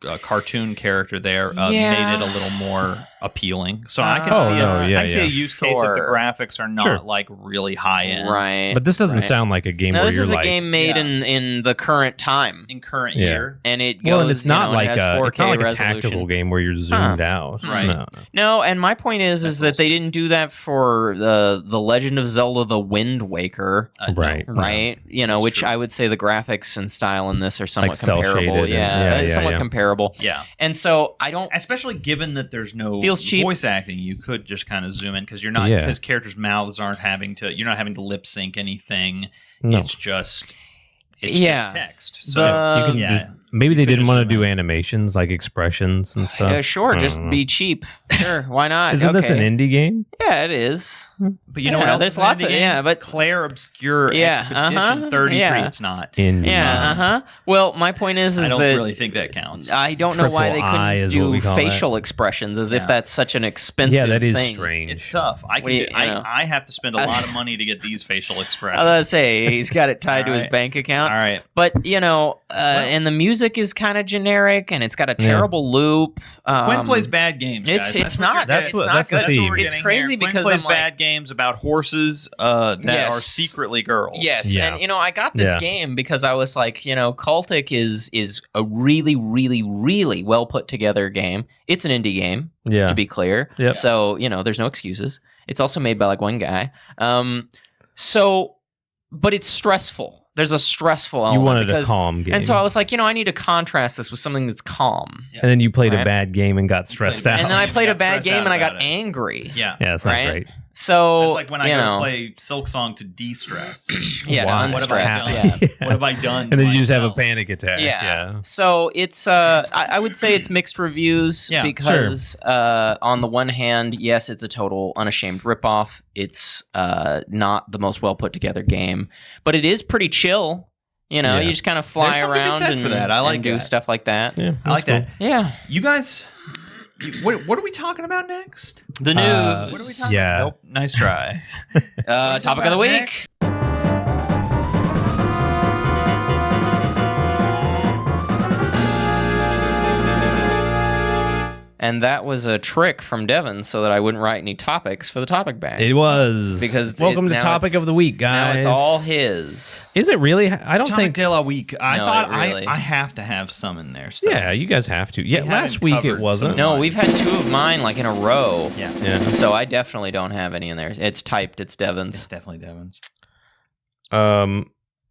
B: a cartoon character there
A: Yeah.
B: made it a little more appealing. So I can
A: Oh,
B: see
C: no, yeah,
B: I can see a
C: yeah.
B: use case if the
A: Sure.
B: graphics are not
C: Sure.
B: like really high end
A: right.
C: But this doesn't
A: right.
C: sound like a game
A: No,
C: where
A: this
C: you're
A: is a
C: like,
A: game made
B: Yeah.
A: in the current time,
B: in current
C: Yeah.
B: year.
A: and it goes.
C: well, and it's not
A: it
C: like
A: has
C: a
A: 4K
C: it's not like a
A: resolution.
C: tactical game where you're zoomed out.
B: Right.
C: No.
A: No, and my point is that they didn't do that for the Legend of Zelda: The Wind Waker,
B: No.
C: Right.
A: right?
B: That's
A: Which
B: true.
A: I would say the graphics and style in this are somewhat
C: cel-shaded
A: comparable.
C: and-
A: Yeah,
C: yeah,
A: somewhat
C: yeah.
A: comparable.
B: Yeah.
A: And so I don't.
B: Especially given that there's no
A: Feels cheap.
B: voice acting, you could just kind of zoom in because you're not
C: Yeah.
B: because characters' mouths aren't you're not having to lip sync anything.
C: No.
B: It's just
A: Yeah.
B: text. So
C: You can
B: yeah.
C: just, maybe they
B: You could
C: didn't
B: just
C: want to
B: zoom
C: do
B: in.
C: animations like expressions and stuff.
A: Sure,
C: I
A: just
C: don't know.
A: be cheap. Sure, why not?
C: Isn't this an
A: Okay.
C: indie game?
A: Yeah, it is.
B: But you know
A: Yeah,
B: what else?
A: there's
B: is an
A: lots
B: indie
A: of-
B: game?
A: yeah, but-
B: Claire Obscure
A: Yeah,
B: Expedition
A: uh-huh,
B: 33.
A: yeah.
B: It's not.
C: Indie.
A: Yeah, uh-huh. Well, my point is
B: I don't
A: that
B: really think that counts.
A: I don't know why they
C: Triple I
A: couldn't
C: is what we
A: do
C: call
A: facial expressions as if
B: Yeah.
A: that's such an expensive
C: Yeah, that is
A: thing.
C: strange.
B: It's tough. I
A: What do you-
B: can.
A: you know?
B: I have to spend a lot of money to get these facial
A: I
B: expressions.
A: was gonna say he's got it tied to his
B: Alright.
A: bank account.
B: All right.
A: But and the music is kind of generic, and it's got a terrible loop.
B: Quinn plays bad games.
A: It's
B: Guys.
A: it's
B: That's what
A: not
B: you're
C: that's
A: it's
C: what-
A: not
C: that's the
A: good.
C: theme.
B: we're
A: It's
B: getting
A: crazy
B: here. Quinn
A: because
B: plays
A: I'm like,
B: bad games about horses that
A: Yes.
B: are secretly girls.
A: yes,
C: Yeah.
A: and I got this
C: Yeah.
A: game because I was like, Cultic is a really, really, really well put together game. It's an indie game,
C: Yeah.
A: to be clear.
C: Yep.
A: So, there's no excuses. It's also made by like one guy. But it's stressful. There's a stressful element.
C: You wanted
A: because,
C: a calm game.
A: And so I was like, I need to contrast this with something that's calm.
C: and then you played
A: Right.
C: a bad game and got stressed out.
A: And then I played a
B: got
A: bad
B: stressed
A: game
B: out
A: and I got
B: about it.
A: angry.
B: Yeah.
C: yeah, that's not
A: Right?
C: great.
A: So,
B: That's like when I go to play Silk Song to de-stress.
A: yeah,
C: Why?
A: to
B: What have I
A: unstress.
B: done?
A: Yeah.
B: What have I done?
C: And then you just have a
B: myself?
C: panic attack.
A: Yeah. So it's I would say it's mixed reviews
B: Yeah,
A: because on the one hand, yes, it's a total unashamed ripoff. It's not the most well put together game, but it is pretty chill.
C: Yeah.
A: You just kind of fly
B: There's something to be
A: around
B: said
A: and,
B: for that. I like
A: and do
B: that.
A: stuff like that.
C: Yeah,
B: I like
C: that's
B: that.
A: Yeah.
B: You guys, what are we talking about next?
A: The news.
B: What are we talking
C: yeah.
B: about? Nope. Nice try.
A: Topic of the
B: about
A: week. And that was a trick from Devin so that I wouldn't write any topics for the topic bag.
C: It was.
A: Because
C: welcome to
A: now
C: topic
A: it's-
C: of the week,
A: Now
C: guys.
A: it's all his.
C: Is it really? I don't
B: Topic
C: think.
B: de la week. I
A: No,
B: thought
A: it really-
B: I have to have some in there. Still.
C: Yeah, you guys have to. Yeah,
B: We
C: last
B: haven't
C: week it
B: covered
C: wasn't.
B: some-
A: No,
B: Mine.
A: we've had two of mine like in a row.
B: Yeah.
C: Yeah.
A: So I definitely don't have any in there. It's typed. It's
B: It's
A: Devin's.
B: definitely Devin's.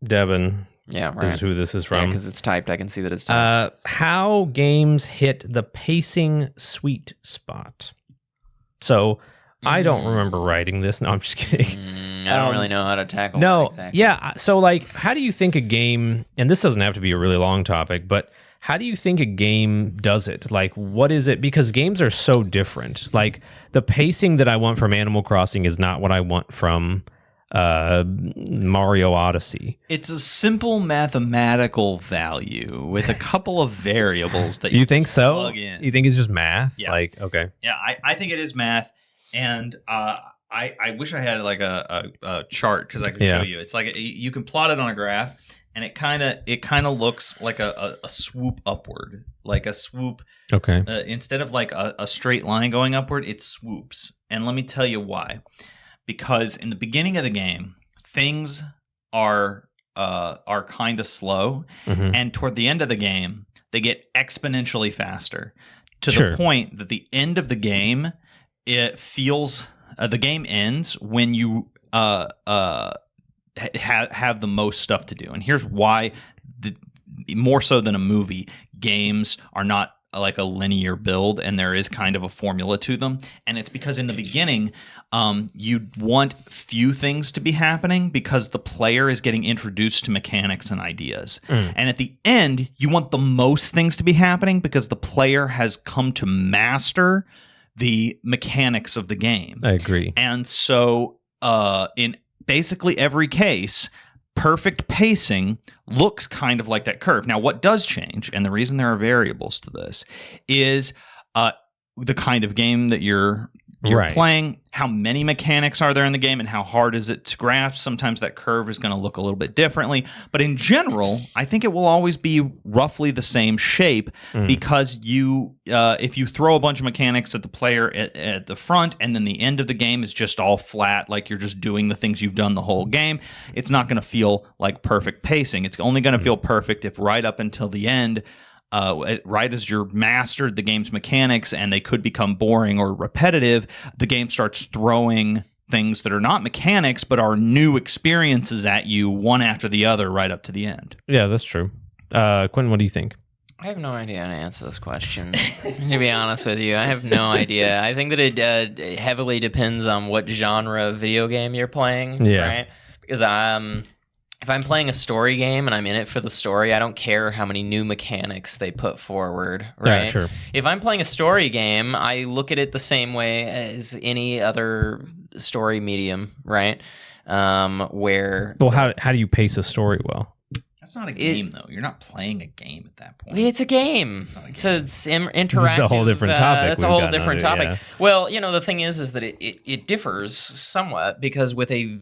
C: Devin,
A: Yeah, right.
C: This is who this is from.
A: Because it's typed. I can see that it's typed.
C: How games hit the pacing sweet spot. So I don't remember writing this. No, I'm just kidding.
A: I don't really know how to tackle
C: No,
A: it exactly.
C: yeah. So, like, how do you think a game, and this doesn't have to be a really long topic, but how do you think a game does it? Like, what is it? Because games are so different. Like, the pacing that I want from Animal Crossing is not what I want from Mario Odyssey.
B: It's a simple mathematical value with a couple of variables that
C: you think so?
B: Plug in.
C: You think it's just math?
B: Yeah.
C: Like, okay.
B: Yeah, I think it is math, and I wish I had like a chart because I could show you. It's like you can plot it on a graph, and it kind of looks like a swoop upward, like a swoop.
C: Okay.
B: Instead of like a straight line going upward, it swoops, and let me tell you why. Because in the beginning of the game, things are kind of slow, and toward the end of the game, they get exponentially faster to the point that the end of the game, it feels the game ends when you have the most stuff to do. And here's why: more so than a movie, games are not like a linear build, and there is kind of a formula to them. And it's because in the beginning, you want few things to be happening because the player is getting introduced to mechanics and ideas. And at the end, you want the most things to be happening because the player has come to master the mechanics of the game.
C: I agree.
B: And so in basically every case, perfect pacing looks kind of like that curve. Now, what does change, and the reason there are variables to this, is the kind of game that you're playing, how many mechanics are there in the game, and how hard is it to grasp. Sometimes that curve is going to look a little bit differently. But in general, I think it will always be roughly the same shape because if you throw a bunch of mechanics at the player at the front and then the end of the game is just all flat, like you're just doing the things you've done the whole game, it's not going to feel like perfect pacing. It's only going to feel perfect if right up until the end, right as you're mastered the game's mechanics and they could become boring or repetitive, the game starts throwing things that are not mechanics but are new experiences at you one after the other right up to the end.
C: Yeah, that's true. Quentin, what do you think?
A: I have no idea how to answer this question. To be honest with you, I have no idea. I think that it heavily depends on what genre of video game you're playing.
C: Yeah.
A: Right? Because if I'm playing a story game and I'm in it for the story, I don't care how many new mechanics they put forward, right?
C: Yeah, sure.
A: If I'm playing a story game, I look at it the same way as any other story medium, right? Where
C: how do you pace a story well?
B: That's not a game, though. You're not playing a game at that point.
A: It's a game. It's interactive.
C: This is a whole different topic.
A: That's a whole different topic. Yeah. Well, the thing is that it differs somewhat because with a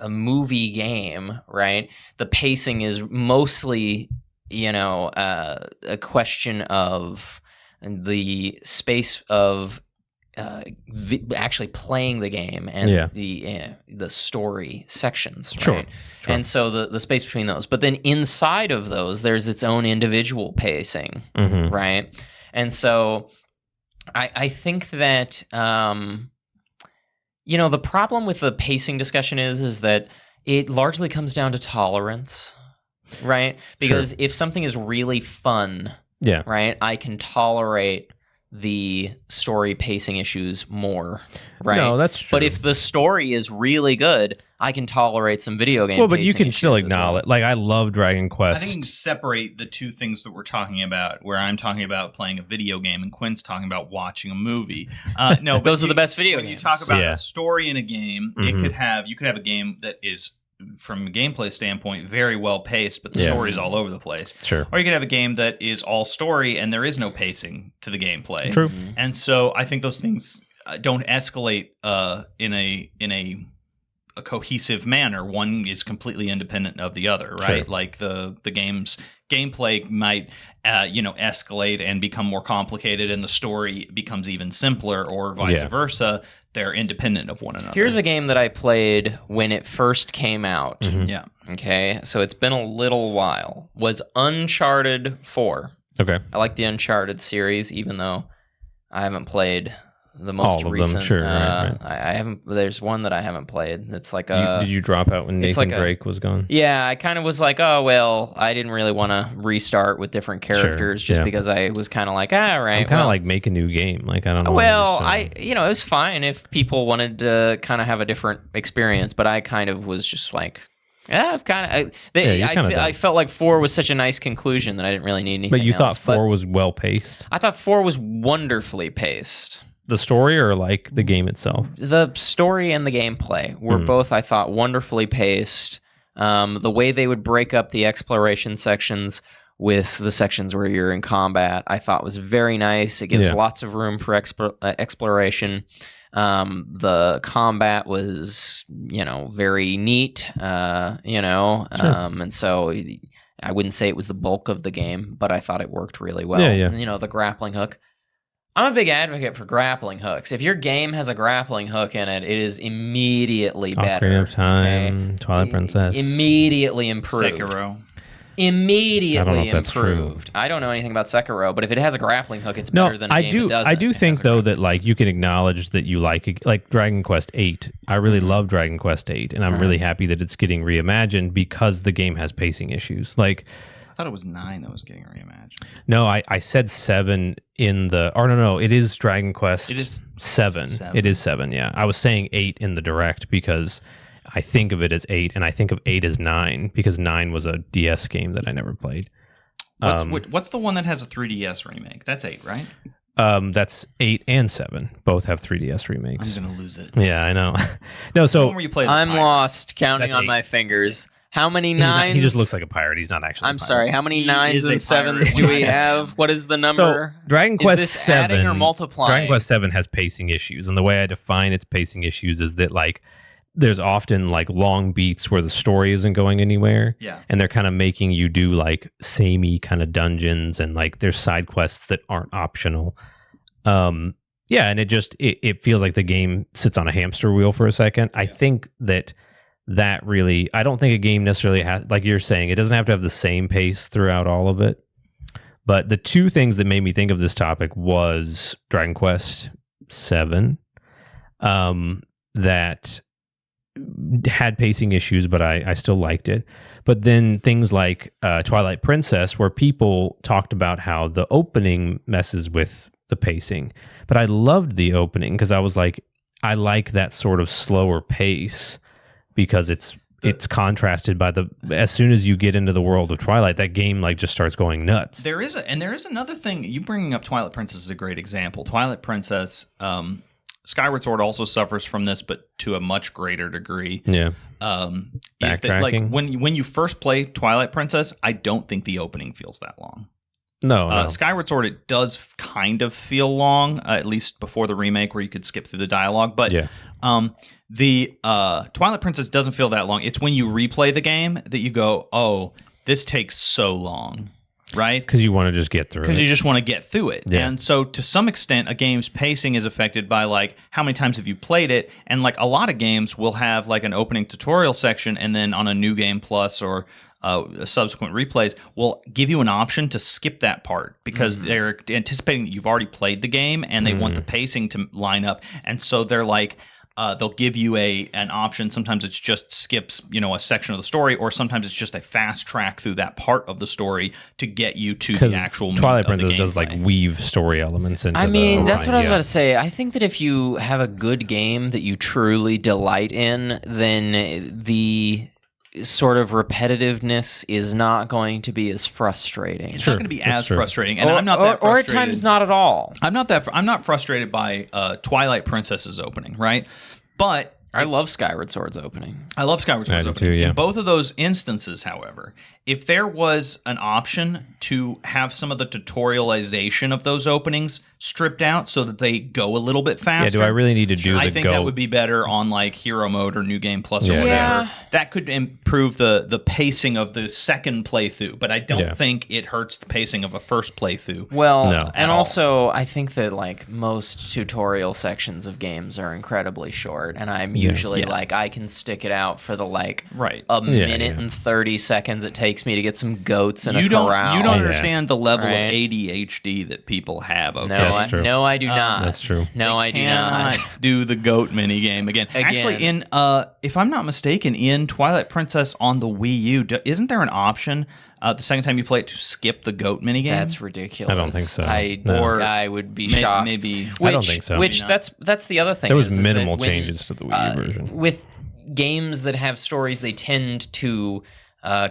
A: movie game, right, the pacing is mostly, a question of the space of actually playing the game and the story sections, right? Sure. And so the space between those. But then inside of those, there's its own individual pacing, right? And so I think that the problem with the pacing discussion is that it largely comes down to tolerance, right? Because if something is really fun, right, I can tolerate the story pacing issues more, right?
C: No, that's true.
A: But if the story is really good, I can tolerate some video game.
C: Well, but you can still acknowledge. Like, I love Dragon Quest.
B: I think you can separate the two things that we're talking about. Where I'm talking about playing a video game, and Quinn's talking about watching a movie. No, but
A: those are the best video games.
B: When you talk about a story in a game, you could have a game that is, from a gameplay standpoint, very well paced, but the story's all over the place.
C: Sure.
B: Or you could have a game that is all story and there is no pacing to the gameplay.
C: True.
B: And so I think those things don't escalate in a cohesive manner. One is completely independent of the other, right?
C: Sure.
B: Like the game's gameplay might escalate and become more complicated, and the story becomes even simpler, or vice versa. They're independent of one another.
A: Here's a game that I played when it first came out.
B: Yeah.
A: Okay, so it's been a little while. Was Uncharted 4.
C: Okay.
A: I like the Uncharted series, even though I haven't played the most recent.
C: Sure. Right.
A: I haven't. There's one that I haven't played. It's like a.
C: Did you drop out when Nathan Drake was gone?
A: Yeah, I kind of was like, oh well, I didn't really want to restart with different characters just because I was kind of like, all right.
C: I'm kind of like make a new game. Like I don't know.
A: Well, it was fine if people wanted to kind of have a different experience, but I kind of was just like. Yeah, I've kind of. I felt like 4 was such a nice conclusion that I didn't really need anything.
C: But you thought 4 was well paced?
A: I thought 4 was wonderfully paced.
C: The story or like the game itself?
A: The story and the gameplay were both, I thought, wonderfully paced. The way they would break up the exploration sections with the sections where you're in combat, I thought was very nice. It gives lots of room for exploration. The combat was, very neat, and so I wouldn't say it was the bulk of the game, but I thought it worked really well.
C: Yeah.
A: The grappling hook. I'm a big advocate for grappling hooks. If your game has a grappling hook in it, it is immediately better.
C: Ocarina of Time, Twilight Princess.
A: Immediately improved.
B: Sekiro.
A: Immediately improved. I don't know anything about Sekiro, but if it has a grappling hook, it's better than a game that doesn't.
C: I do think though that like you can acknowledge that you like Dragon Quest VIII. I really love Dragon Quest VIII, and I'm really happy that it's getting reimagined because the game has pacing issues. Like
F: I thought it was 9 that was getting reimagined.
C: No, I said 7 in the. Or no, it is Dragon Quest.
F: It is
C: 7. It is 7. Yeah, I was saying 8 in the direct because. I think of it as 8, and I think of 8 as 9 because 9 was a DS game that I never played.
B: What's the one that has a 3DS remake? That's 8, right?
C: That's 8 and 7. Both have 3DS remakes.
F: I'm gonna lose it.
C: Yeah, I know. No, so
B: where you play as
A: I'm lost counting on my fingers. How many 9s?
C: He just looks like a pirate. He's not actually.
A: I'm sorry. How many 9s and 7s do we have? What is the number?
C: So Dragon Quest
A: is this
C: 7
A: adding or multiplying?
C: Dragon Quest 7 has pacing issues, and the way I define its pacing issues is that like. There's often like long beats where the story isn't going anywhere.
B: Yeah.
C: And they're kind of making you do like samey kind of dungeons and like there's side quests that aren't optional. And it feels like the game sits on a hamster wheel for a second. I think that really, I don't think a game necessarily has, like you're saying, it doesn't have to have the same pace throughout all of it. But the two things that made me think of this topic was Dragon Quest 7, that had pacing issues, but I still liked it. But then things like Twilight Princess, where people talked about how the opening messes with the pacing. But I loved the opening because I was like, I like that sort of slower pace because it's contrasted by as soon as you get into the world of Twilight, that game like just starts going nuts.
B: There is another thing. You bringing up Twilight Princess is a great example. Twilight Princess, Skyward Sword also suffers from this, but to a much greater degree.
C: Yeah.
B: Is that like when you first play Twilight Princess, I don't think the opening feels that long.
C: No.
B: Skyward Sword, it does kind of feel long, at least before the remake where you could skip through the dialogue. But the Twilight Princess doesn't feel that long. It's when you replay the game that you go, oh, this takes so long. Right?
C: Because you want to just get through it.
B: Because you just want to get through it.
C: Yeah.
B: And so to some extent, a game's pacing is affected by like how many times have you played it. And like a lot of games will have like an opening tutorial section and then on a New Game Plus or subsequent replays will give you an option to skip that part because they're anticipating that you've already played the game and they want the pacing to line up. And so they're like, they'll give you an option. Sometimes it's just skips, a section of the story, or sometimes it's just a fast track through that part of the story to get you to the actual.
C: Twilight Princess does like weave story elements into.
A: That's what I was about to say. I think that if you have a good game that you truly delight in, then the sort of repetitiveness is not going to be as frustrating.
B: It's not going to be as frustrating, and I'm not that frustrated.
A: Or at times not at all.
B: I'm not frustrated by Twilight Princess's opening, right? But
A: I love Skyward Sword's opening.
B: I love Skyward Sword's opening.
C: Too, yeah.
B: In both of those instances, however, if there was an option to have some of the tutorialization of those openings stripped out so that they go a little bit faster.
C: Yeah, do I really need to do
B: I think that would be better on like Hero Mode or New Game Plus or whatever.
A: Yeah.
B: That could improve the pacing of the second playthrough, but I don't think it hurts the pacing of a first playthrough.
A: Well,
C: no,
A: and also I think that like most tutorial sections of games are incredibly short, and I'm usually like I can stick it out for the like a minute and 30 seconds it takes me to get some goats in a corral.
B: You don't understand the level of ADHD that people have. Okay.
A: No,
C: That's true.
A: No, I do not.
C: That's true.
A: No, I do not.
B: Do the goat mini game again. Actually, if I'm not mistaken, in Twilight Princess on the Wii U, isn't there an option the second time you play it to skip the goat mini game?
A: That's ridiculous.
C: I don't think so.
A: I would be shocked.
B: Maybe
C: I don't think so.
A: Which that's the other thing.
C: There was
A: is
C: minimal
A: that when,
C: changes to the Wii U version.
A: With games that have stories, they tend to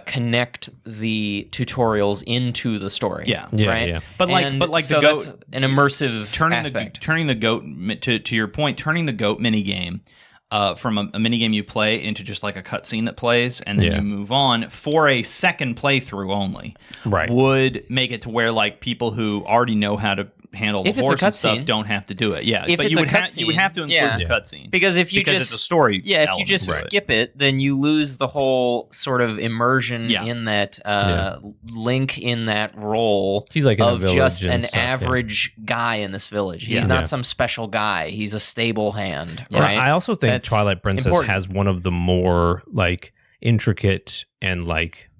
A: connect the tutorials into the story.
B: Yeah,
A: right.
C: Yeah.
B: But like
A: so
B: the goat,
A: that's an immersive aspect.
B: Turning the goat to your point, turning the goat mini game from a mini game you play into just like a cutscene that plays, and then you move on for a second playthrough only.
C: Right.
B: Would make it to where like people who already know how to handle the horse and stuff don't have to do it. Yeah,
A: if
B: but
A: it's
B: you would
A: you
B: have to include the cutscene
A: because if you
B: it's a story.
A: Yeah, if you just skip it, then you lose the whole sort of immersion in that Link in that role.
C: He's like
A: of just an average guy in this village. He's not some special guy. He's a stable hand. Right.
C: I also think
A: That's
C: Twilight Princess
A: important.
C: has one of the more like intricate and like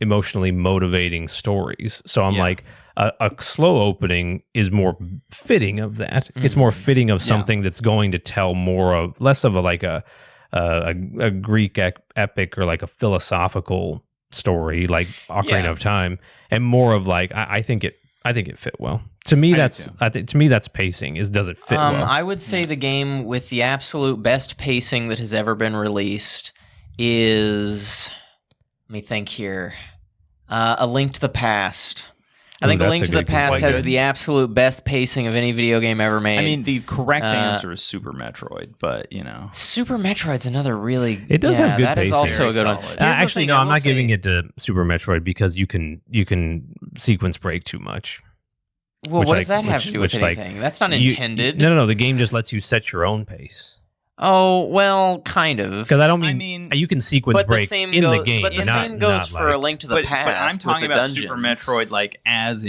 C: emotionally motivating stories. So I'm like, a slow opening is more fitting of that. It's more fitting of something that's going to tell more of less of a Greek epic or like a philosophical story like Ocarina of Time, and more of like I think it fit well. To me, to me that's pacing. Does it fit well?
A: I would say the game with the absolute best pacing that has ever been released is. Let me think here. A Link to the Past. I think A Link to the Past has the absolute best pacing of any video game ever made.
B: I mean, the correct answer is Super Metroid, but you know,
A: Super Metroid's another really.
C: It does have good
A: that
C: pacing.
A: Is also a good one.
C: Actually, no, I'm not giving it to Super Metroid because you can sequence break too much.
A: Well, what does that have to do with anything? That's not intended.
C: No. The game just lets you set your own pace.
A: Oh, well, kind of.
C: Because I mean, you can sequence break in the game.
A: But the same goes for A Link to the Past.
B: But I'm talking about
A: dungeons.
B: Super Metroid like as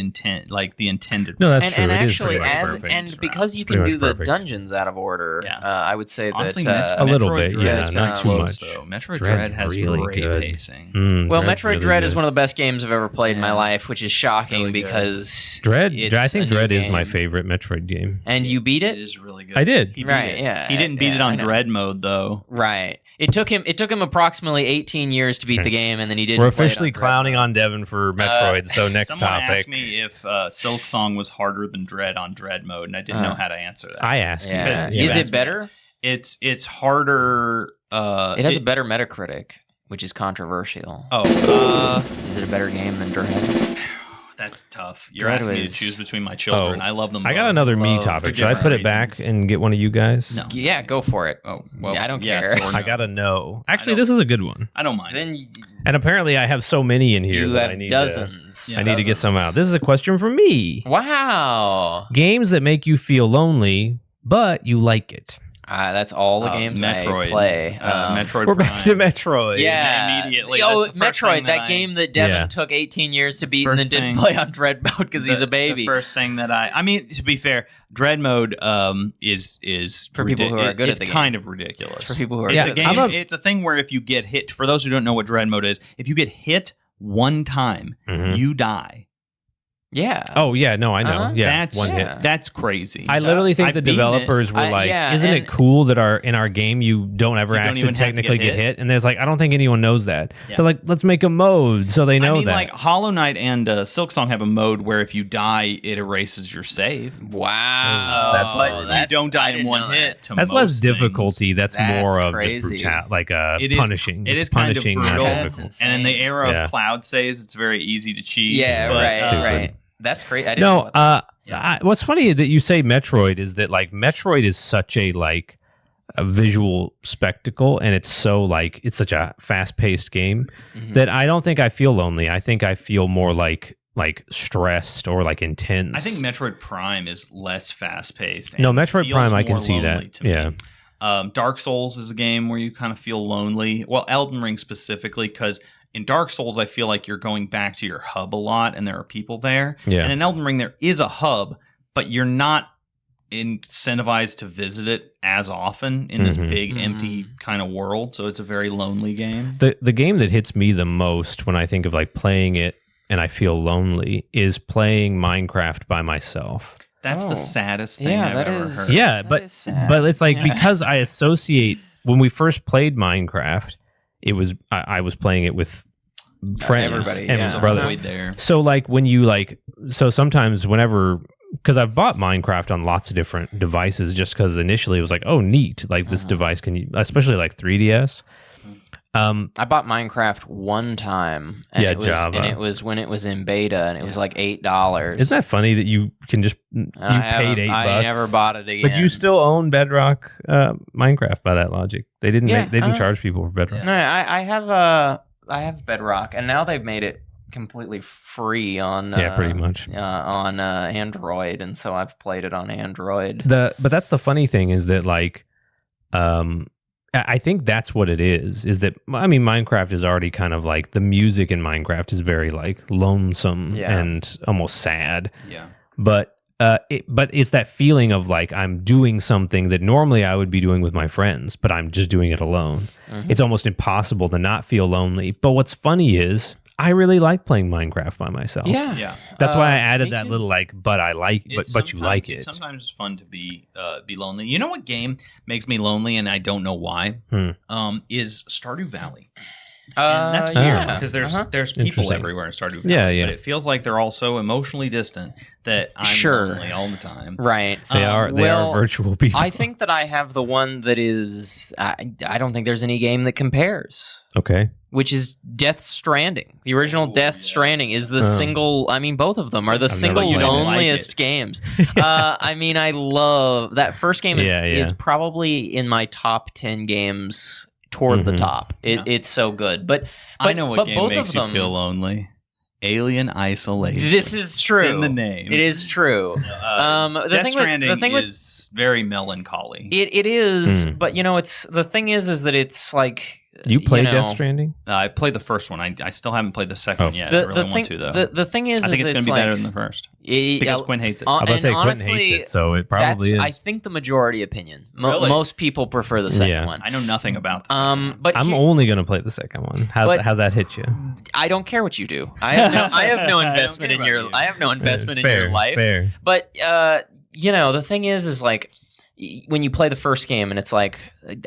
B: like the intended.
C: No, that's true.
A: And
C: it
A: actually,
B: perfect.
A: Because you can do the dungeons out of order, I would say
B: honestly,
A: that
C: a little bit,
B: not
C: too much.
B: Though. Metroid Dread has
C: really
B: great
C: good
B: pacing.
A: Well, Metroid Dread is one of the best games I've ever played in my life, which is shocking because
C: I think Dread is my favorite Metroid game.
A: And you beat it?
B: It is really good.
C: I did.
A: Right? Yeah.
B: He didn't beat it on Dread mode though.
A: Right. It took him approximately 18 years to beat the game, and then he didn't.
C: We're officially clowning on Devin for Metroid. So next
B: someone
C: topic.
B: Asked me if Silk Song was harder than Dread on Dread mode, and I didn't know how to answer that.
C: I asked.
A: Yeah.
C: You.
A: Is it better?
B: It's harder.
A: It has a better Metacritic, which is controversial. Is it a better game than Dread?
B: That's tough. You're asking me to choose between my children. I love them both.
C: I got another me topic. Should I put it back and get one of you guys?
B: No.
A: Yeah, go for it.
B: Oh, well,
A: I don't care.
B: So
C: I gotta know. Actually, this is a good one.
B: I don't mind.
A: Then
C: And apparently, I have so many in here.
A: you
C: that
A: have
C: I need
A: dozens.
C: I need to get some out. This is a question from me.
A: Wow.
C: Games that make you feel lonely, but you like it.
A: That's all the games
B: Metroid.
A: I play.
B: Metroid.
C: We're
B: Prime.
C: back to Metroid.
A: Yeah,
B: immediately.
A: Oh,
B: That's the first
A: Metroid,
B: thing
A: that game that Devin took 18 years to beat and then didn't play on Dread mode because he's a baby.
B: The first thing that I mean, to be fair, Dread mode is
A: for people who are good at the game.
B: It's kind of ridiculous.
A: It's for people who are
B: good
A: good
B: at
A: the game.
B: It's a thing where if you get hit, for those who don't know what Dread mode is, if you get hit one time, you die.
A: Yeah.
C: Oh yeah, no, I know.
A: Uh-huh.
C: Yeah,
B: That's
C: one hit.
B: That's crazy.
C: I literally think the developers were like, "Isn't it cool that in our game you don't ever actually technically get hit?" And there's like, I don't think anyone knows that. Yeah. They're like, "Let's make a mode so they know that."
B: Like Hollow Knight and Silk Song have a mode where if you die, it erases your save.
A: Wow,
B: you don't die in one hit.
C: That's less difficulty. That's more of
A: crazy.
C: just brutal, like punishing.
B: It is
C: punishing,
B: kind of brutal.
C: not difficult.
B: And in the era of cloud saves, it's very easy to cheat.
A: Yeah, right. That's great. I didn't know that.
C: What's funny that you say Metroid is that like Metroid is such a visual spectacle, and it's such a fast-paced game that I don't think I feel lonely. I think I feel more like stressed or like intense.
B: I think Metroid Prime is less fast-paced.
C: No, Metroid Prime, I can see that. Yeah.
B: Dark Souls is a game where you kind of feel lonely. Well, Elden Ring specifically, because in Dark Souls, I feel like you're going back to your hub a lot, and there are people there.
C: Yeah.
B: And in Elden Ring, there is a hub, but you're not incentivized to visit it as often in this big, empty kind of world. So it's a very lonely game.
C: The game that hits me the most when I think of like playing it and I feel lonely is playing Minecraft by myself.
F: That's the saddest thing I've ever heard.
C: Yeah,
A: That
C: but
A: is sad.
C: but it's like because I associate when we first played Minecraft, it was I was playing it with friends
A: Everybody,
C: and
A: yeah.
C: with brothers.
B: Void there.
C: So like when you so sometimes whenever because I've bought Minecraft on lots of different devices just because initially it was like, oh neat, like this device can especially like 3DS.
A: I bought Minecraft one time, and it was
C: Java.
A: and it was when it was in beta, and it was like $8.
C: Isn't that funny that you can just you paid $8?
A: I never bought it again.
C: But you still own Bedrock Minecraft by that logic. They didn't they didn't charge people for Bedrock.
A: No, I have Bedrock, and now they've made it completely free on
C: pretty much
A: on Android, and so I've played it on Android.
C: But that's the funny thing is that like I think that's what it is that I mean Minecraft is already kind of like the music in Minecraft is very like lonesome and almost sad.
F: Yeah.
C: But it's that feeling of like I'm doing something that normally I would be doing with my friends, but I'm just doing it alone.
A: Mm-hmm.
C: It's almost impossible to not feel lonely. But what's funny is I really like playing Minecraft by myself.
A: Yeah.
C: That's why I added
A: me
C: that
A: too.
C: little like, but I like, but you like it.
B: It's sometimes fun to be lonely. You know what game makes me lonely, and I don't know why? Is Stardew Valley. And that's weird because there's people everywhere in Stardew Valley.
C: Yeah.
B: But it feels like they're all so emotionally distant that I'm lonely all the time.
A: Right.
C: They are virtual people.
A: I think that I have the one that is. I don't think there's any game that compares.
C: Okay.
A: Which is Death Stranding. The original Death Stranding is the single. I mean, both of them are the single loneliest games. I mean, I love that first game. Is probably in my top 10 games toward the top. It's so good. But
B: I know what game
A: both
B: makes
A: of
B: you
A: them,
B: feel lonely. Alien Isolation.
A: This is true.
B: It's in the name.
A: It is true.
B: Death Stranding is very melancholy.
A: It is, but it's the thing is that it's like.
C: You played Death Stranding?
B: I played the first one. I still haven't played the second one yet. I really want to, though.
A: The thing is,
B: I think it's going to be
A: like,
B: better than the first. Because Quinn hates it.
C: I was going to say
A: honestly,
C: Quinn hates it, so it probably is.
A: I think the majority opinion.
B: Really?
A: Most people prefer the second one.
B: I know nothing about the second one.
A: But
C: I'm only going to play the second one. How's that hit you?
A: I don't care what you do. I have no investment in your. I have no investment in your life.
C: Fair.
A: But the thing is like. When you play the first game and it's like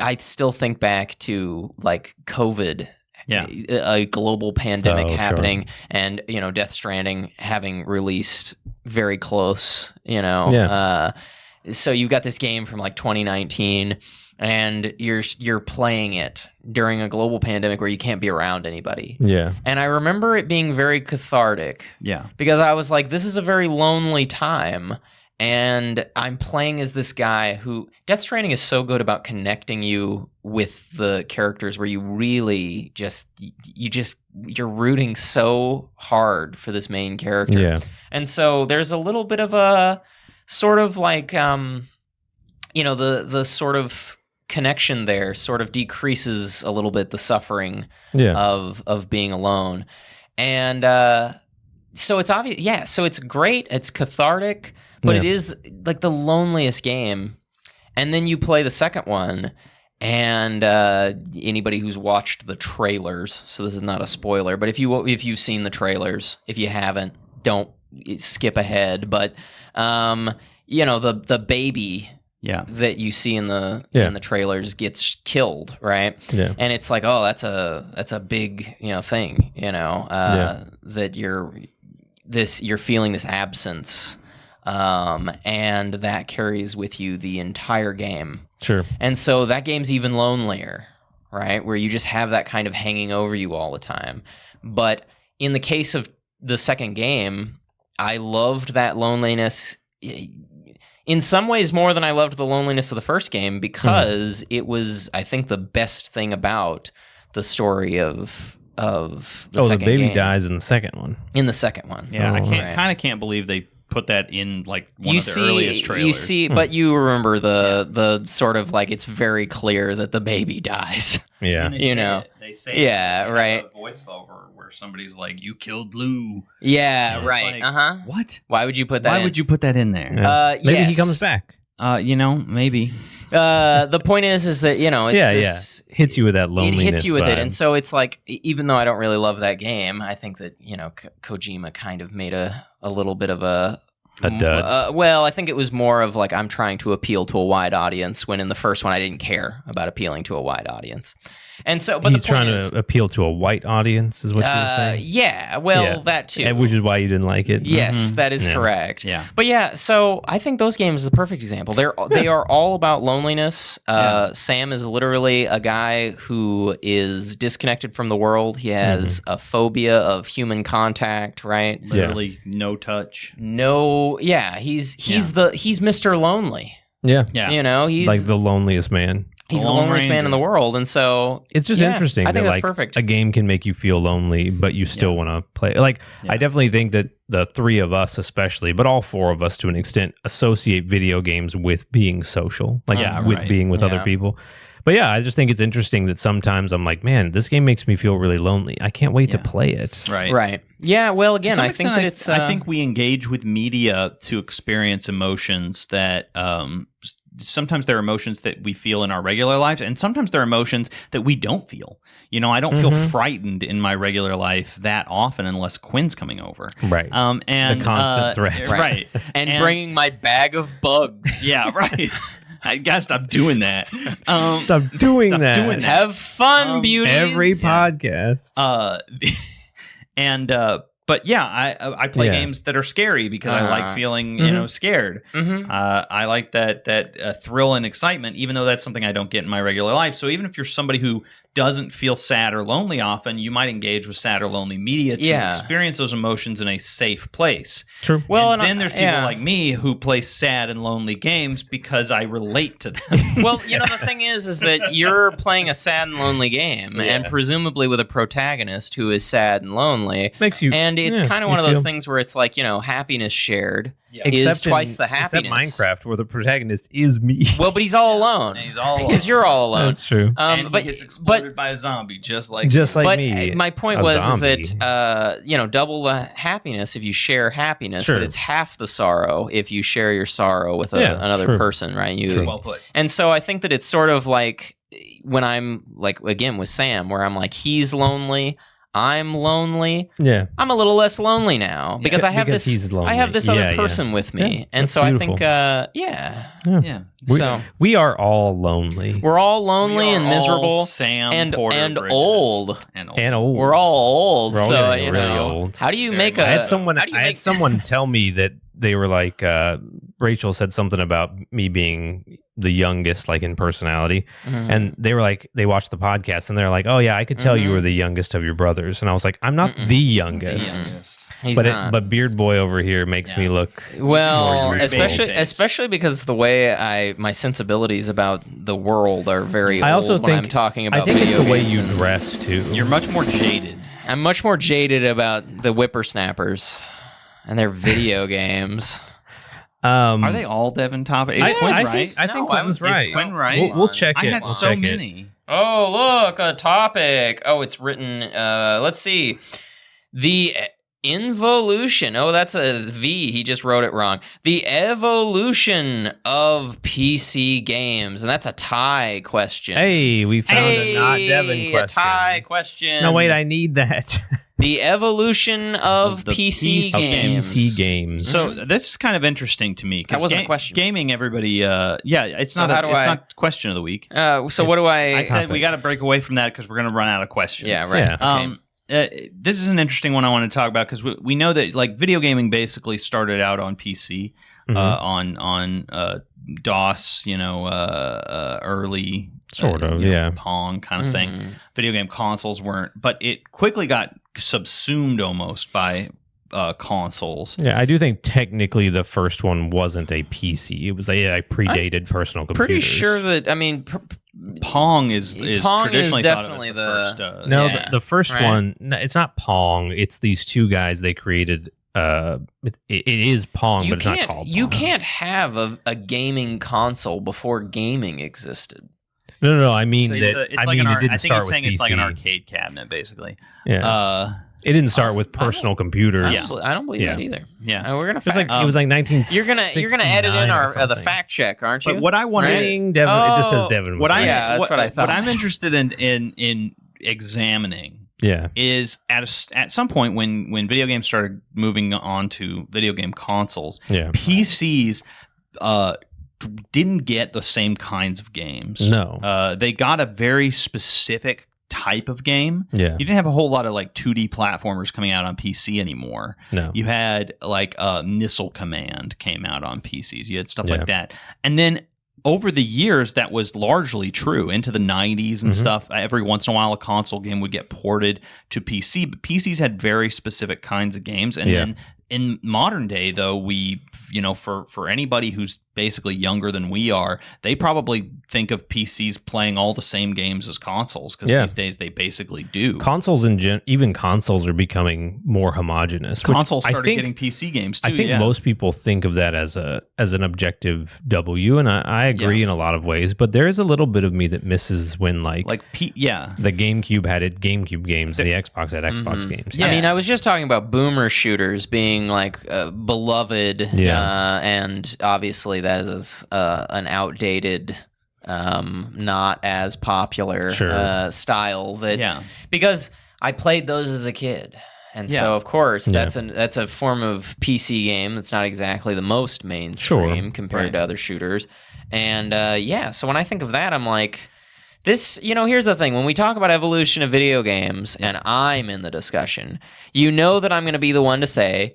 A: I still think back to like COVID, a global pandemic happening, and Death Stranding having released very close, so you've got this game from like 2019 and you're playing it during a global pandemic where you can't be around anybody.
C: Yeah.
A: And I remember it being very cathartic.
F: Yeah.
A: Because I was like, this is a very lonely time. And I'm playing as this guy who Death Stranding is so good about connecting you with the characters where you really you're rooting so hard for this main character.
C: Yeah.
A: And so there's a little bit of a sort of like the sort of connection there sort of decreases a little bit the suffering of being alone. And so it's obvious. Yeah, so it's great. It's cathartic. But it is like the loneliest game. And then you play the second one, and anybody who's watched the trailers, so this is not a spoiler, but if you've seen the trailers, if you haven't, don't skip ahead. But the baby that you see in the trailers gets killed, right?
C: Yeah.
A: And it's like, oh, that's a big thing, that you're feeling this absence. And that carries with you the entire game.
C: Sure.
A: And so that game's even lonelier, right? Where you just have that kind of hanging over you all the time. But in the case of the second game, I loved that loneliness in some ways more than I loved the loneliness of the first game because it was, I think, the best thing about the story of the second game.
C: The baby dies in the second one.
A: In the second one.
B: Yeah, I can't believe they put that in like one of the earliest trailers.
A: You see, but you remember the sort of like it's very clear that the baby dies.
C: Yeah,
B: they say
A: right.
B: A voiceover where somebody's like, "You killed Lou."
A: Yeah,
B: so
A: right.
B: Like, what?
A: Why would you put that?
F: Why would you put that in there?
C: Maybe he comes back.
F: Maybe.
A: The point is that it's
C: hits you with that loneliness.
A: It hits you with
C: vibe.
A: it, and so it's like even though I don't really love that game, I think that Kojima kind of made a little bit of a
C: a dud.
A: Well, I think it was more of like I'm trying to appeal to a wide audience, when in the first one I didn't care about appealing to a wide audience. And so, but
C: he's
A: the point
C: trying
A: is,
C: to appeal to a white audience, is what you were saying?
A: Yeah, well, that too.
C: Which is why you didn't like it.
A: Yes, that is correct.
F: Yeah.
A: But yeah, so I think those games are the perfect example. They are all about loneliness. Sam is literally a guy who is disconnected from the world. He has a phobia of human contact, right?
B: Literally no touch.
A: No, yeah, he's Mr. Lonely.
C: Yeah.
A: You know, he's
C: like the loneliest man.
A: He's the loneliest man in the world, and so
C: it's just interesting.
A: I think
C: that,
A: that's perfect.
C: A game can make you feel lonely, but you still want to play. Like, I definitely think that the three of us, especially, but all four of us to an extent, associate video games with being social, like with being with other people. But yeah, I just think it's interesting that sometimes I'm like, man, this game makes me feel really lonely. I can't wait to play it.
A: Right. Yeah. Well, again, I think that it's.
B: I think we engage with media to experience emotions that. Sometimes there are emotions that we feel in our regular lives, and sometimes there are emotions that we don't feel. You know, I don't feel frightened in my regular life that often unless Quinn's coming over.
C: Right.
B: And
C: the constant threat.
B: Right.
A: and bringing my bag of bugs.
B: Yeah, right. I gotta stop doing that.
C: Stop doing that.
A: Have fun, beauties.
C: Every podcast.
B: But yeah, I play games that are scary because I like feeling, scared. I like that thrill and excitement, even though that's something I don't get in my regular life. So even if you're somebody who doesn't feel sad or lonely often, you might engage with sad or lonely media to experience those emotions in a safe place.
C: True.
B: Well, and then there's people like me who play sad and lonely games because I relate to them.
A: Well, the thing is that you're playing a sad and lonely game, and presumably with a protagonist who is sad and lonely.
C: Makes you,
A: and it's kind of one of those things where it's like, happiness shared. Is twice the happiness.
C: Except Minecraft, where the protagonist is me.
A: Well, but he's all alone.
B: He's all alone.
A: Because you're all alone.
C: That's true.
B: And he gets exploded by a zombie, just like
C: me.
A: My point was that double the happiness if you share happiness, but it's half the sorrow if you share your sorrow with another person, right?
B: Well put.
A: And so I think that it's sort of like when I'm like, again with Sam, where I'm like, he's lonely. I'm lonely.
C: Yeah,
A: I'm a little less lonely now because I have this other person with me, and so
C: beautiful.
A: I think,
C: we are all lonely.
A: We're all lonely and miserable,
B: Sam
A: and
B: old.
A: We're all old.
C: We're all
A: so
C: really old.
A: How do you make
C: I had someone tell me that they were like, Rachel said something about me being the youngest, like in personality, and they were like, they watched the podcast and they're like, oh yeah, I could tell you were the youngest of your brothers, and I was like, I'm not the youngest.
A: He's not.
C: But Beard Boy over here makes me look
A: well, especially because the way my sensibilities about the world are very old when I'm talking about video games.
C: I think it's the way you dress too.
B: You're much more jaded.
A: I'm much more jaded about the whippersnappers and their video games.
B: Are they all Devin top? Is Quinn right?
C: I think Quinn's right.
B: Is Quinn right?
C: We'll check it.
B: I had so many.
A: Oh, look, a topic. Oh, it's written. Let's see. The involution. Oh, that's a V. He just wrote it wrong. The evolution of PC games. And that's a tie question.
C: Hey, we found a not Devin question.
A: A tie question.
C: No, wait, I need that.
A: The evolution of PC games.
C: PC games.
B: So this is kind of interesting to me.
A: That wasn't a question.
B: Gaming, everybody. It's not question of the week.
A: So what do I?
B: I said we got to break away from that because we're going to run out of questions.
A: Yeah, right.
C: Yeah.
B: Okay. This is an interesting one I want to talk about because we know that like video gaming basically started out on PC, on DOS, early
C: sort of
B: Pong kind of thing. Video game consoles weren't, but it quickly got subsumed almost by consoles.
C: Yeah, I do think technically the first one wasn't a PC. It was a predated personal computer.
A: Pretty sure that
B: Pong is traditionally
A: definitely
B: thought of as
A: the first.
C: The first one. No, it's not Pong. It's these two guys. They created. It is Pong, but it's not called Pong.
A: You can't have a gaming console before gaming existed.
C: No. I mean
B: it didn't start with PC. It's like an arcade cabinet, basically.
C: Yeah. It didn't start with personal computers.
A: I don't believe that either.
B: Yeah,
A: we're gonna.
C: It was like 1969.
A: You're gonna edit in the fact check, aren't you?
B: But what I want
C: Devin, it just says Devin.
A: That's what I thought.
B: What I'm interested in examining is at some point when video games started moving on to video game consoles, PCs didn't get the same kinds of games.
C: No.
B: They got a very specific type of game.
C: Yeah.
B: You didn't have a whole lot of like 2D platformers coming out on PC anymore.
C: No.
B: You had like Missile Command came out on PCs. You had stuff like that. And then over the years, that was largely true into the 90s and stuff. Every once in a while, a console game would get ported to PC, but PCs had very specific kinds of games. And then in modern day, though, we, for anybody who's basically younger than we are, they probably think of PCs playing all the same games as consoles because these days they basically do.
C: Consoles even consoles are becoming more homogenous.
B: Consoles started getting PC games too.
C: I think most people think of that as an objective W, and I agree in a lot of ways. But there is a little bit of me that misses when the GameCube had GameCube games and the Xbox had Xbox games.
A: Yeah. I mean, I was just talking about boomer shooters being like beloved, and obviously that is an outdated, not as popular style. Because I played those as a kid, and so of course that's a form of PC game that's not exactly the most mainstream compared to other shooters. And so when I think of that, I'm like, this, here's the thing. When we talk about evolution of video games, and I'm in the discussion, that I'm going to be the one to say,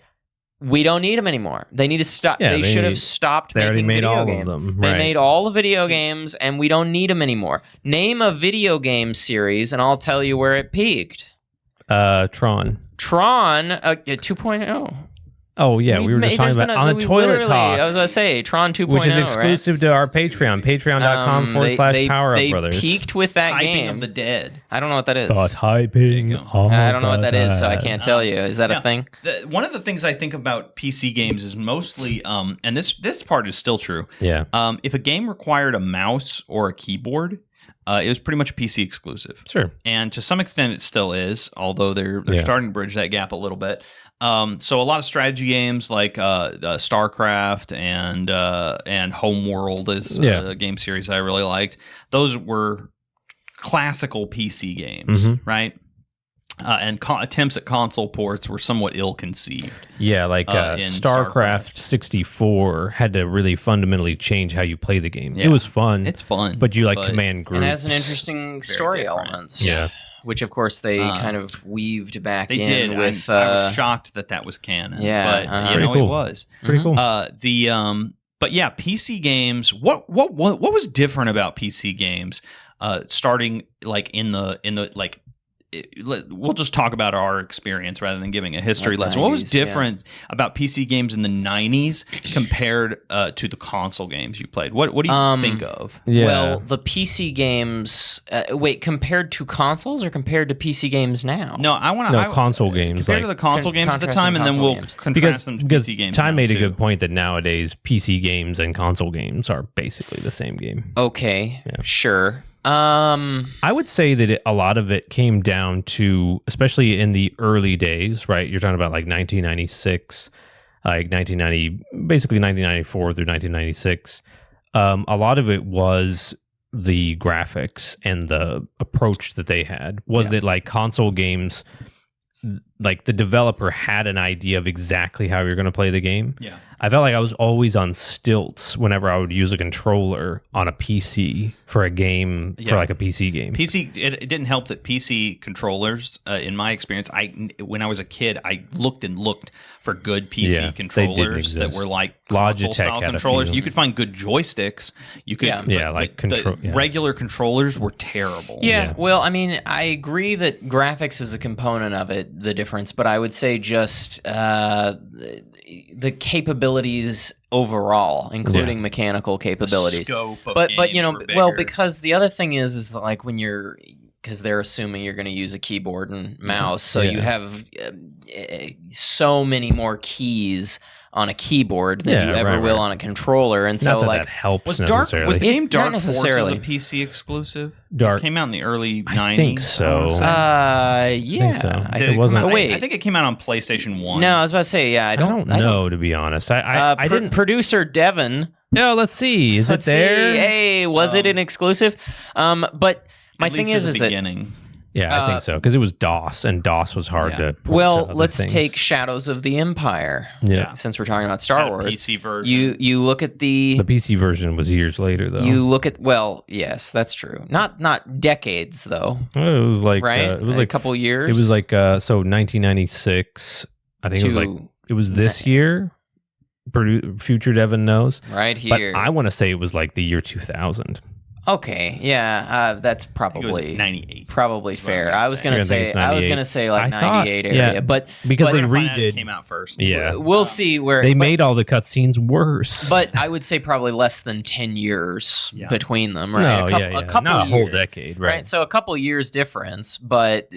A: we don't need them anymore. They need to stop. They should have stopped making video games. They made all the video games, and we don't need them anymore. Name a video game series, and I'll tell you where it peaked.
C: Tron
A: 2.0.
C: Oh, yeah. We were just talking about on the Toilet Talks.
A: I was going to say, Tron 2.0,
C: which is exclusive to our Patreon, patreon.com/PowerUp Brothers.
A: They peaked with that
B: Typing
A: game.
B: of the Dead.
A: I don't know what that is.
C: Typing.
A: I don't know what that is, so I can't tell you. Is that a thing?
B: One of the things I think about PC games is mostly, and this part is still true.
C: Yeah.
B: If a game required a mouse or a keyboard, it was pretty much PC exclusive.
C: Sure.
B: And to some extent, it still is, although they're starting to bridge that gap a little bit. So a lot of strategy games like StarCraft and Homeworld is a game series I really liked. Those were classical PC games, right? And attempts at console ports were somewhat ill-conceived.
C: Yeah, like StarCraft 64 had to really fundamentally change how you play the game. Yeah. It was fun.
B: It's fun.
C: But you command groups.
A: And it has an interesting story elements.
C: Yeah.
A: Which, of course, they kind of weaved back
B: they
A: in
B: did.
A: with...
B: I was shocked that was canon.
A: Yeah.
B: But,
C: cool.
B: it was.
C: Pretty cool.
B: But yeah, PC games, what was different about PC games starting like in the like... We'll just talk about our experience rather than giving a history lesson.
A: 90s,
B: what was different about PC games in the 90s compared to the console games you played? What do you think of?
C: Yeah.
A: Well, the PC games... compared to consoles or compared to PC games now?
B: No,
C: console games.
B: Compared to the console games at the time, and then we'll contrast them to PC games.
C: Ty made a good point that nowadays PC games and console games are basically the same game.
A: Okay, sure.
C: I would say that a lot of it came down to, especially in the early days, right? You're talking about like 1996, basically 1994 through 1996. A lot of it was the graphics and the approach that they had. That like console games, like the developer had an idea of exactly how you're going to play the game.
B: Yeah.
C: I felt like I was always on stilts whenever I would use a controller on a PC for a game, for like a PC game.
B: It didn't help that PC controllers, in my experience, when I was a kid, I looked for good PC controllers that were like console-style controllers. You could find good joysticks. You could, regular controllers were terrible.
A: Yeah, well, I mean, I agree that graphics is a component of it, the difference, but I would say just the capabilities overall, including mechanical capabilities.
B: The scope of
A: but
B: games
A: because the other thing is that like when because they're assuming you're going to use a keyboard and mouse, so you have so many more keys on a keyboard than you ever will on a controller, and so
C: that helps necessarily.
B: Was the game Dark
A: Not
B: Forces
A: necessarily.
B: a PC exclusive?
C: Dark
B: It came out in the early 90s.
C: I think so.
A: Yeah.
C: It wasn't.
A: Wait.
B: I think it came out on PlayStation 1.
A: No, I was about to say, I don't
C: know, to be honest. I didn't.
A: Producer Devin.
C: No, let's see. Is it there?
A: Hey, was it an exclusive? But my thing is
B: the beginning.
C: Yeah, I think so, because it was DOS, and DOS was hard to port
A: Well,
C: to
A: let's
C: things.
A: take Shadows of the Empire.
C: Yeah.
A: Since we're talking about Star Wars.
B: PC version.
A: You look at the
C: PC version was years later, though.
A: You look at yes, that's true. Not decades though.
C: Well, it was like
A: right.
C: It was like
A: a couple years.
C: It was like 1996. I think it was like it was this year. Future Devin knows.
A: Right here.
C: But I want to say it was like the year 2000.
A: Okay, yeah, that's probably
B: 98.
A: Probably fair. I was gonna say like 98 area,
C: yeah,
A: but
C: because they
B: redid came out first.
C: Yeah,
A: we'll see where
C: they made all the cutscenes worse.
A: But I would say probably less than 10 years between them, right?
C: No, a couple not a whole decade, right?
A: So a couple years difference, but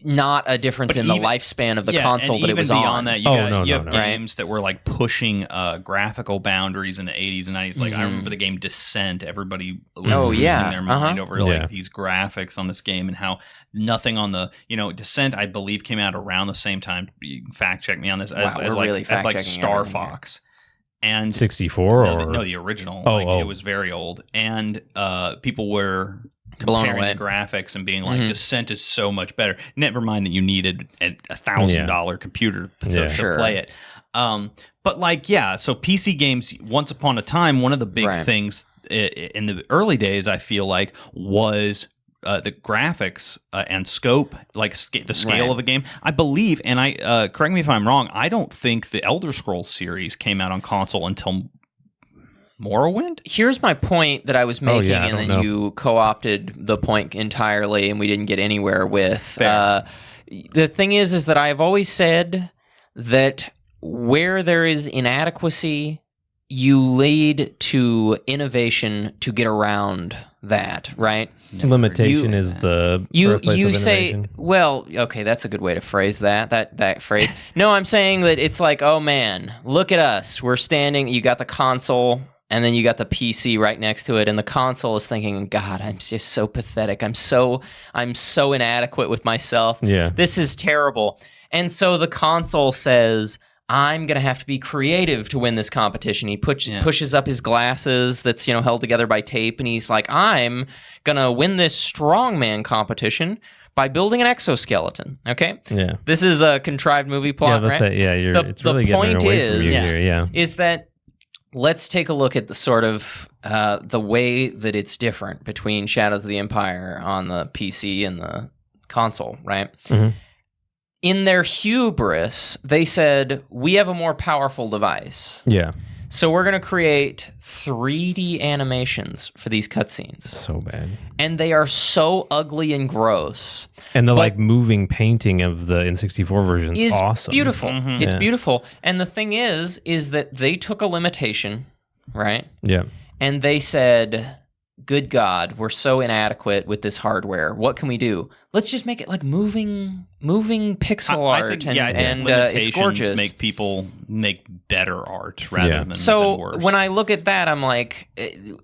A: not a difference in the lifespan of the console that it was
B: beyond
A: on.
B: That, you have games that were like pushing graphical boundaries in the 80s and 90s. Like I remember the game Descent. Everybody was losing their mind over like these graphics on this game and how nothing on the Descent I believe came out around the same time. You can fact check me on this as like Star Fox. And
C: 64
B: no, the original. It was very old, and people were comparing the graphics and being like, Descent is so much better. Never mind that you needed a $1,000 computer to play it. But so PC games, once upon a time, one of the big things in the early days, I feel like, was the graphics and scope, like the scale of a game. I believe, and I correct me if I'm wrong, I don't think the Elder Scrolls series came out on console until Morrowind?
A: Here's my point that I was making, and then you co-opted the point entirely, and we didn't get anywhere with. The thing is that I've always said that where there is inadequacy, you lead to innovation to get around that, right?
C: Limitation is the
A: you say, well, okay, that's a good way to phrase that phrase. No, I'm saying that it's like, oh man, look at us. We're standing, you got the console, and then you got the PC right next to it, and the console is thinking, God, I'm just so pathetic. I'm so inadequate with myself.
C: Yeah.
A: This is terrible. And so the console says, I'm going to have to be creative to win this competition. He pushes up his glasses that's, held together by tape, and he's like, I'm going to win this strongman competition by building an exoskeleton. Okay?
C: Yeah.
A: This is a contrived movie plot, right?
C: It's really getting away from you here,
A: is that let's take a look at the sort of the way that it's different between Shadows of the Empire on the PC and the console, right?
C: Mm-hmm.
A: In their hubris, they said, we have a more powerful device.
C: Yeah.
A: So we're going to create 3D animations for these cutscenes.
C: So bad.
A: And they are so ugly and gross.
C: And the moving painting of the N64 version is awesome.
A: Beautiful. Mm-hmm. It's beautiful. And the thing is that they took a limitation, right?
C: Yeah.
A: And they said, good God, we're so inadequate with this hardware. What can we do? Let's just make it like moving pixel art, and it's gorgeous.
B: Make people make better art rather than worse.
A: When I look at that, I'm like,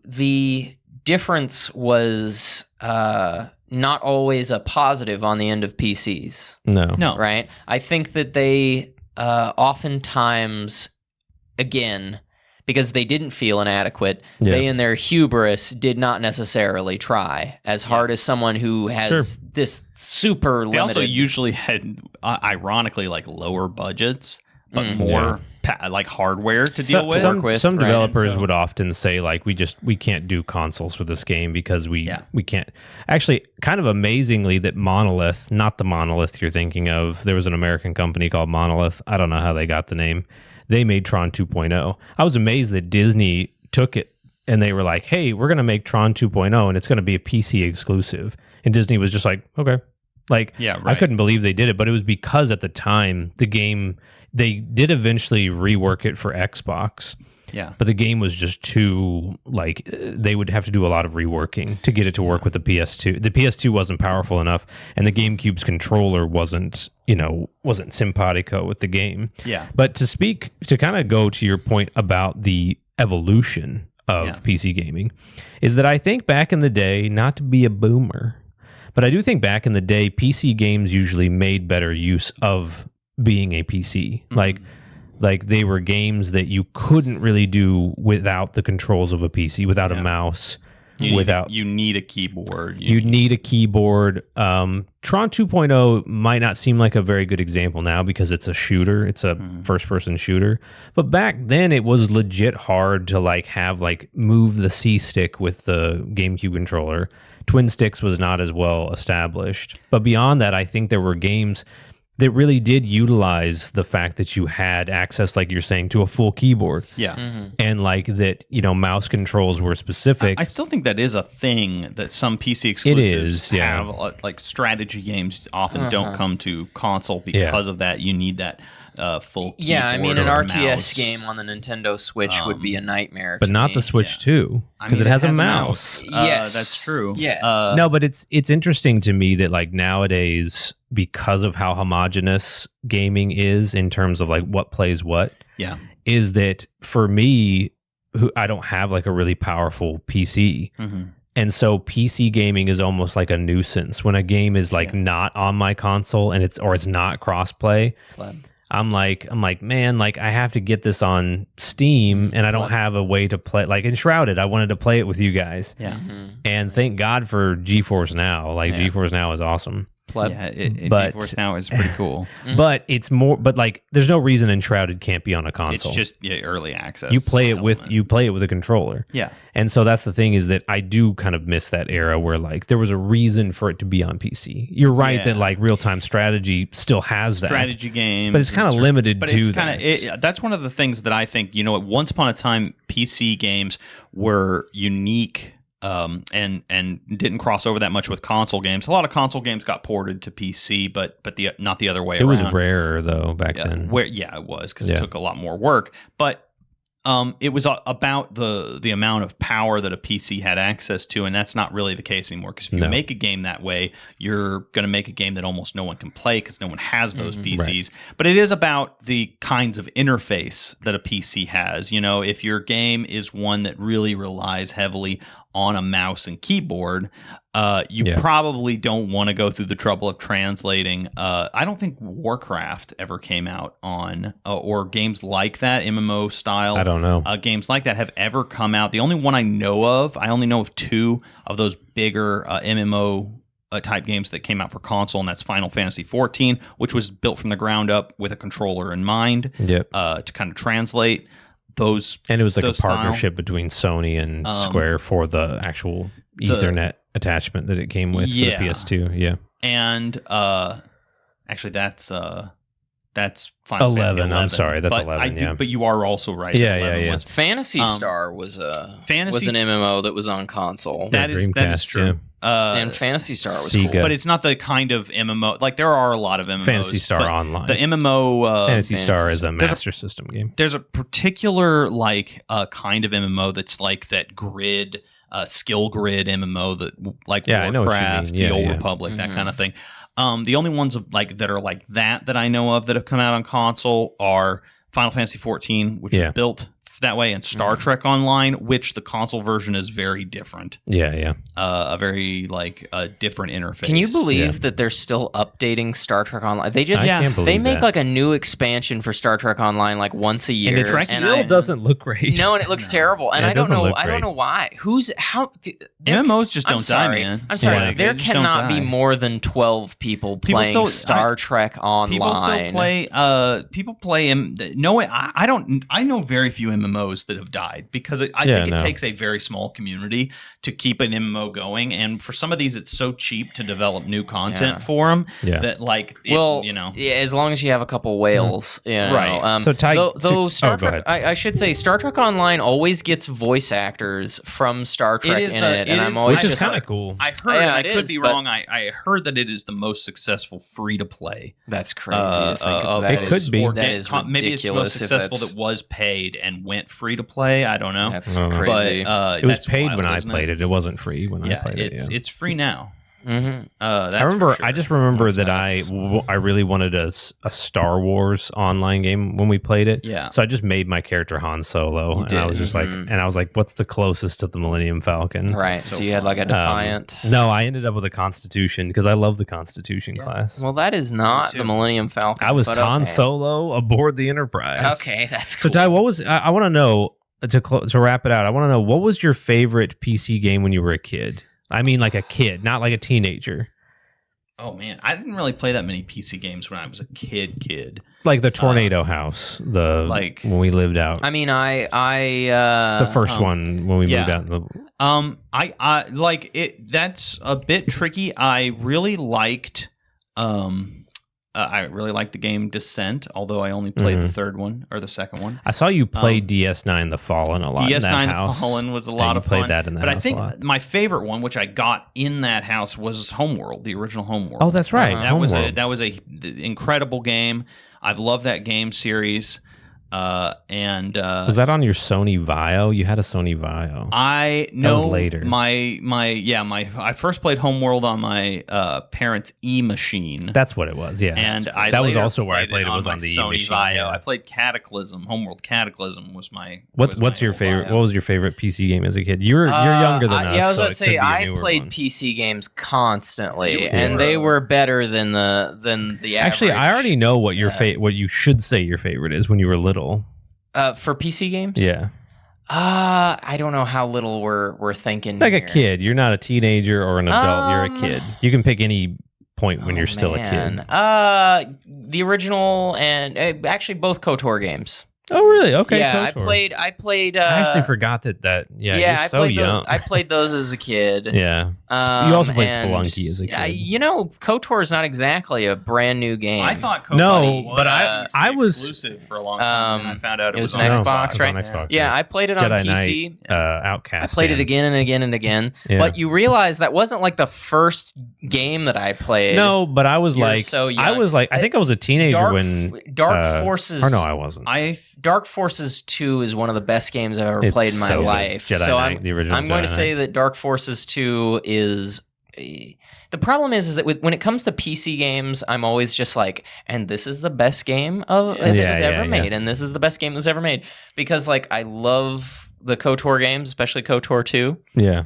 A: the difference was not always a positive on the end of PCs.
C: No.
A: Right? I think that they oftentimes, again, because they didn't feel inadequate, they in their hubris did not necessarily try as hard as someone who has this super limited...
B: They also usually had, ironically, like lower budgets, but more like hardware to deal with.
C: Some developers would often say, like, we can't do consoles for this game because we can't. Actually, kind of amazingly that Monolith, not the Monolith you're thinking of, there was an American company called Monolith. I don't know how they got the name. They made Tron 2.0. I was amazed that Disney took it and they were like, hey, we're going to make Tron 2.0 and it's going to be a PC exclusive. And Disney was just like, okay. I couldn't believe they did it, but it was because at the time, the game, they did eventually rework it for Xbox.
B: Yeah.
C: But the game was just too, they would have to do a lot of reworking to get it to work with the PS2. The PS2 wasn't powerful enough, and the GameCube's controller wasn't simpatico with the game.
B: Yeah.
C: But to kind of go to your point about the evolution of PC gaming, is that I think back in the day, not to be a boomer, but I do think back in the day, PC games usually made better use of being a PC. Mm-hmm. Like they were games that you couldn't really do without the controls of a PC, without a mouse.
F: You need a keyboard.
C: You need a keyboard. Tron 2.0 might not seem like a very good example now because it's a shooter. It's a first-person shooter. But back then, it was legit hard to have move the C stick with the GameCube controller. Twin sticks was not as well established. But beyond that, I think there were games that really did utilize the fact that you had access, like you're saying, to a full keyboard.
F: Yeah.
C: And that, mouse controls were specific.
F: I still think that is a thing that some PC exclusives have. Like strategy games often don't come to console because of that. You need that full keyboard.
A: Yeah, I mean, an
F: or
A: RTS
F: mouse.
A: game on the Nintendo Switch would be a nightmare.
C: But not the Switch 2, because it has a mouse.
A: Yes.
F: That's true.
A: Yes.
C: No, but it's interesting to me that nowadays, because of how homogenous gaming is in terms of what plays what, is that for me, who I don't have a really powerful PC. And so PC gaming is almost like a nuisance when a game is not on my console and it's not crossplay. I'm like, man, I have to get this on Steam and I don't have a way to play. Enshrouded, I wanted to play it with you guys.
F: Yeah.
C: And thank God for GeForce Now. GeForce Now is awesome.
F: But GeForce Now is pretty cool.
C: But it's more. But there's no reason Enshrouded can't be on a console.
F: It's just early access.
C: You play it with a controller.
F: Yeah.
C: And so that's the thing, is that I do kind of miss that era where there was a reason for it to be on PC. You're right that real time strategy still has
F: strategy games,
C: but it's kind of limited
F: but
C: to
F: it's
C: that.
F: That's one of the things that I think once upon a time PC games were unique. And didn't cross over that much with console games. A lot of console games got ported to PC, but not the other way around.
C: It was rarer though back then.
F: It was because it took a lot more work. But it was about the amount of power that a PC had access to, and that's not really the case anymore. Because if you make a game that way, you're going to make a game that almost no one can play because no one has those PCs. Right. But it is about the kinds of interface that a PC has. If your game is one that really relies heavily on a mouse and keyboard, you probably don't want to go through the trouble of translating. I don't think Warcraft ever came out on, or games like that, MMO style.
C: I don't know.
F: Games like that have ever come out. The only one I only know of two of those bigger MMO type games that came out for console, and that's Final Fantasy XIV, which was built from the ground up with a controller in mind to kind of translate those. And it was a partnership between Sony and Square for the actual Ethernet attachment that it came with for the PS2. Yeah. And actually that's Final
C: 11.
F: Fantasy 11.
C: I'm sorry, that's 11.
F: But you are also right.
C: Yeah.
F: Was,
A: Fantasy Star was an MMO that was on console.
F: That is true.
C: Yeah.
A: And Fantasy Star was
C: Sega.
A: cool.
F: But it's not the kind of MMO. There are a lot of MMOs.
C: Fantasy Star Online.
F: The MMO...
C: Fantasy Star is a Master System game.
F: There's a particular kind of MMO that's that grid... skill grid MMO that Warcraft, the Old Republic, that kind of thing. The only ones that are that I know of that have come out on console are Final Fantasy XIV, which is built that way, and Star Trek Online, which the console version is very different.
C: Yeah.
F: A very a different interface.
A: Can you believe that they're still updating Star Trek Online? They just
C: they
A: make a new expansion for Star Trek Online once a year,
C: and it still doesn't look great.
A: No, and it looks terrible. And I don't know why.
F: MMOs just don't die, man.
A: I'm sorry. There cannot be more than 12 people playing Star Trek Online.
F: People still play. People play. No, I don't. I know very few MMOs that have died because I think it takes a very small community to keep an MMO going, and for some of these, it's so cheap to develop new content for them that
A: as long as you have a couple whales,
F: right?
A: Star Trek, I should say, Star Trek Online always gets voice actors from Star Trek in it, and I'm always just
C: kind of cool.
F: I heard, I could be wrong. I heard that it is the most successful free to play.
A: That's crazy to think of.
C: It could be.
A: That is ridiculous.
F: Maybe it's the most successful that was paid and went free to play. I don't know.
A: That's crazy.
F: But
C: it was paid when I played it. It wasn't free when I played it.
F: It's free now.
A: Mm-hmm.
C: I just remember that I really wanted a Star Wars online game when we played it.
F: Yeah.
C: So I just made my character Han Solo, and I was just what's the closest to the Millennium Falcon?
A: Right. So you had a Defiant.
C: No, I ended up with a Constitution because I love the Constitution class.
A: Well, that is not the Millennium Falcon.
C: I was Han Solo aboard the Enterprise.
A: Okay, that's cool.
C: So Ty, what was I want to know? to wrap it out, I want to know, what was your favorite PC game when you were a kid? I mean, like a kid, not like a teenager.
F: Oh man, I didn't really play that many PC games when I was a kid.
C: Like the Tornado House, when we lived out.
A: I mean,
C: the first one when we moved out.
F: I like it. That's a bit tricky. I really liked the game Descent, although I only played the third one or the second one.
C: I saw you play DS9 The Fallen a lot.
F: DS9
C: The
F: Fallen was a lot of fun.
C: Played that in the house.
F: But I think my favorite one, which I got in that house, was Homeworld, the original Homeworld.
C: Oh, that's right.
F: That was a incredible game. I've loved that game series.
C: Was that on your Sony Vaio? You had a Sony Vaio.
F: I know.
C: That was later.
F: I first played Homeworld on my parents' e-machine.
C: That's what it was. Yeah,
F: and
C: that was also where I played it. Was on the
F: Sony Vaio.
C: Yeah.
F: I played Cataclysm. Homeworld Cataclysm was my.
C: What's your favorite? What was your favorite PC game as a kid? You're younger than us.
A: Yeah, I was
C: so
A: gonna say I played
C: one.
A: PC games constantly, and they were better than the average.
C: Actually, I already know what your what you should say your favorite is when you were little.
A: For PC games?
C: Yeah.
A: I don't know how little we're thinking.
C: Like
A: here.
C: a kid. You're not a teenager or an adult. You're a kid. You can pick any point when you're still a kid.
A: The original and actually both KOTOR games.
C: Oh, really? Okay.
A: Yeah,
C: KOTOR.
A: I played.
C: I actually forgot that. Yeah, you're so young.
A: I played those as a kid.
C: Yeah. You also played Spelunky as a kid.
A: KOTOR is not exactly a brand new game.
F: I thought KOTOR
C: but I was
F: exclusive for a long time. And I found out it was
A: an
F: on
A: Xbox, right?
C: On Xbox,
A: yeah, I played it on
C: Jedi
A: PC.
C: Knight, Outcast.
A: I played it again and again and again. Yeah. But you realize that wasn't like the first game that I played.
C: No, but I was like,
A: so young.
C: I think I was a teenager when
A: Dark Forces.
C: Or no, I wasn't.
A: Dark Forces 2 is one of the best games I've ever played in my life.
C: Jedi Knight, the original
A: I'm going to say that Dark Forces 2 is. The problem is that when it comes to PC games, I'm always just like, and this is the best game that was ever made, and this is the best game that was ever made, because like I love the KOTOR games, especially KOTOR 2.
C: Yeah.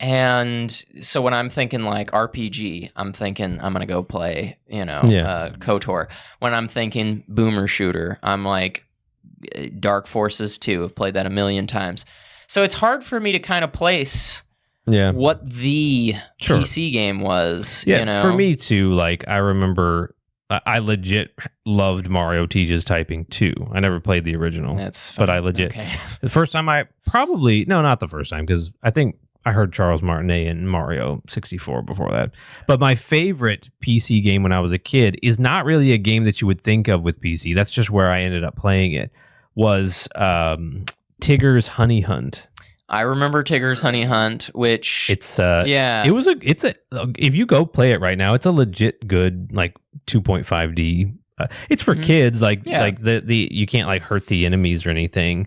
A: And so when I'm thinking like RPG, I'm thinking I'm gonna go play, KOTOR. When I'm thinking boomer shooter, I'm like Dark Forces 2. I've played that a million times. So it's hard for me to kind of place what the PC game was.
C: Yeah, for me too. Like I remember, I legit loved Mario Tejas Typing 2. I never played the original.
A: That's fun.
C: But I legit.
A: Okay.
C: The first time not the first time, because I think I heard Charles Martinet in Mario 64 before that. But my favorite PC game when I was a kid is not really a game that you would think of with PC. That's just where I ended up playing it. Was Tigger's Honey Hunt.
A: I remember Tigger's Honey Hunt, which
C: if you go play it right now, it's a legit good like 2.5D. It's for kids, like the you can't like hurt the enemies or anything,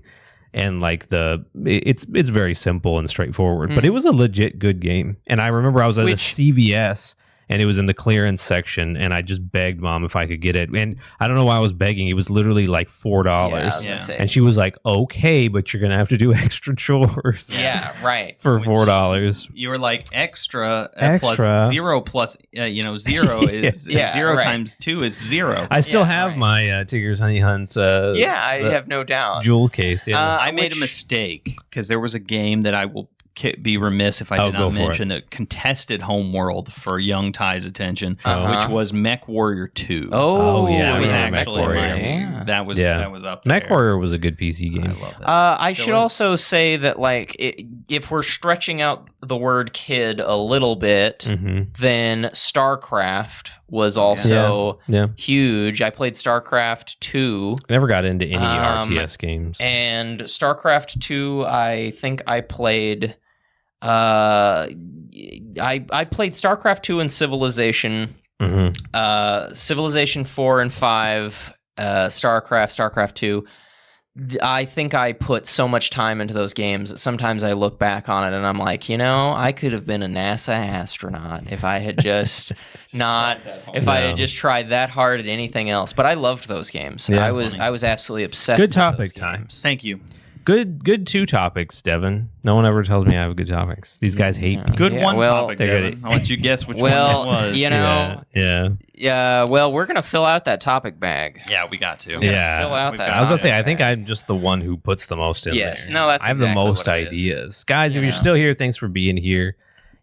C: and like it's very simple and straightforward. But it was a legit good game, and I remember I was at a CVS. And it was in the clearance section, and I just begged Mom if I could get it. And I don't know why I was begging. It was literally like $4.
A: Yeah.
C: And she was like, okay, but you're going to have to do extra chores.
A: Yeah, right.
C: For $4.
F: You were like, extra. Plus 0 plus, 0 is, 0 times 2 is 0.
C: I still have my Tigger's Honey Hunt.
A: I have no doubt.
C: Jewel case,
F: I made a mistake, because there was a game that I will be remiss if I did not mention that contested Homeworld for young Ty's attention, which was Mech Warrior 2.
A: Oh yeah,
F: that was
A: actually
F: that was up there.
C: Mech Warrior was a good PC game.
F: I love it.
A: I should also say that like if we're stretching out the word kid a little bit, then StarCraft was also huge. I played StarCraft 2.
C: I never got into any RTS games.
A: And StarCraft 2, I think I played. I played StarCraft 2 and Civilization. Civilization 4 and 5. StarCraft 2. I think I put so much time into those games that sometimes I look back on it and I'm like, I could have been a NASA astronaut if I had just I had just tried that hard at anything else. But I loved those games. I was absolutely obsessed.
C: Good
A: with
C: topic,
A: those
C: Ty.
A: games.
F: Thank you.
C: Good 2 topics, Devin. No one ever tells me I have good topics. These guys hate me.
F: Good one topic,
C: they're
F: Devin. I'll let you guess which one
A: Well,
F: it was.
A: you know,
C: Yeah.
A: Well, we're gonna fill out that topic bag.
F: Yeah, we got to.
C: Yeah.
A: Fill out
F: We've
A: that.
F: got-
C: I was gonna say, I
A: topic
C: think
A: bag.
C: I'm just the one who puts the most in
A: Yes,
C: there.
A: no, that's
C: I have
A: exactly
C: the most
A: what it is.
C: ideas. Guys, if
A: Yeah.
C: you're still here, thanks for being here.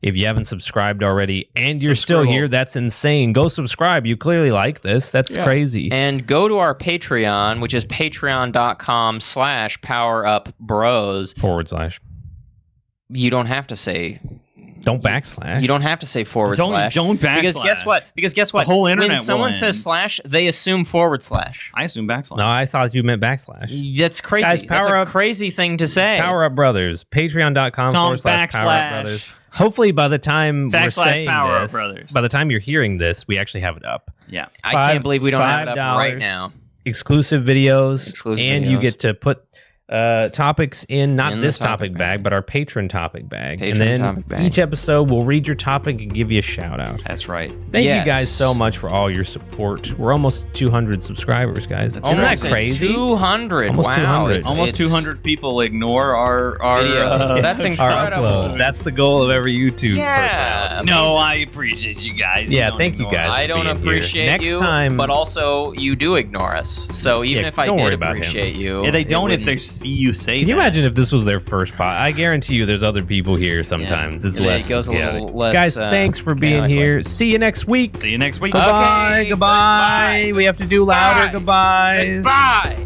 C: If you haven't subscribed already and you're still
F: Subscribe.
C: here, that's insane. Go subscribe. You clearly like this. That's crazy.
A: And go to our Patreon, which is patreon.com/powerupbros.
C: /
A: You don't have to say.
C: Don't backslash.
A: You don't have to say /.
F: Don't backslash.
A: Because guess what?
F: The whole internet
A: when
F: will
A: someone
F: end.
A: says /, they assume /.
F: I assume backslash.
C: No, I thought you meant backslash.
A: That's crazy.
C: Guys,
A: That's
C: power
A: a
C: up.
A: crazy thing to say.
C: Power Up Brothers. Patreon.com / Power Up
F: backslash.
C: Brothers. Hopefully, by the time we're
F: Backslash
C: saying
F: Power Up
C: this,
F: Brothers.
C: by the time you're hearing this, we actually have it up.
F: Yeah.
A: I can't believe we don't have it up right
C: $5
A: now.
C: Exclusive videos.
A: Exclusive
C: and you
A: videos.
C: get to put topics in not
A: In the
C: this
A: topic
C: topic bag, but our patron topic bag.
A: Patron
C: and then
A: topic bag.
C: each episode we'll read your topic and give you a shout out.
F: That's right.
C: Thank
A: Yes.
C: you guys so much for all your support. We're almost 200 subscribers, guys. Isn't that
A: Almost
C: crazy?
A: 200.
C: Almost
A: wow.
C: 200.
F: Almost
A: It's-
F: 200 people ignore our
A: Videos. That's
C: Our
A: incredible.
C: upload. That's the goal of every YouTube
A: Yeah.
F: No, I appreciate you guys.
C: Yeah,
F: Don't
C: thank you
F: ignore
C: guys.
F: us.
A: I don't
C: being here.
A: appreciate
C: Next
A: you,
C: time-
A: but also you do ignore us. So even
C: Yeah,
A: if I
C: don't
A: did
C: worry about him.
A: appreciate you,
F: Yeah, they
A: it
F: don't if they
A: wouldn't-
F: see you say
C: Can you
F: that.
C: imagine if this was their first pod? I guarantee you there's other people here sometimes. It's
A: Yeah,
C: less.
A: it goes a little
C: chaotic.
A: less,
C: Guys, thanks for being
A: chaotically.
C: here. See you next week.
F: See you next week.
C: Goodbye.
A: Okay,
C: Goodbye.
A: goodbye.
C: We have to do louder goodbyes.
A: Goodbye.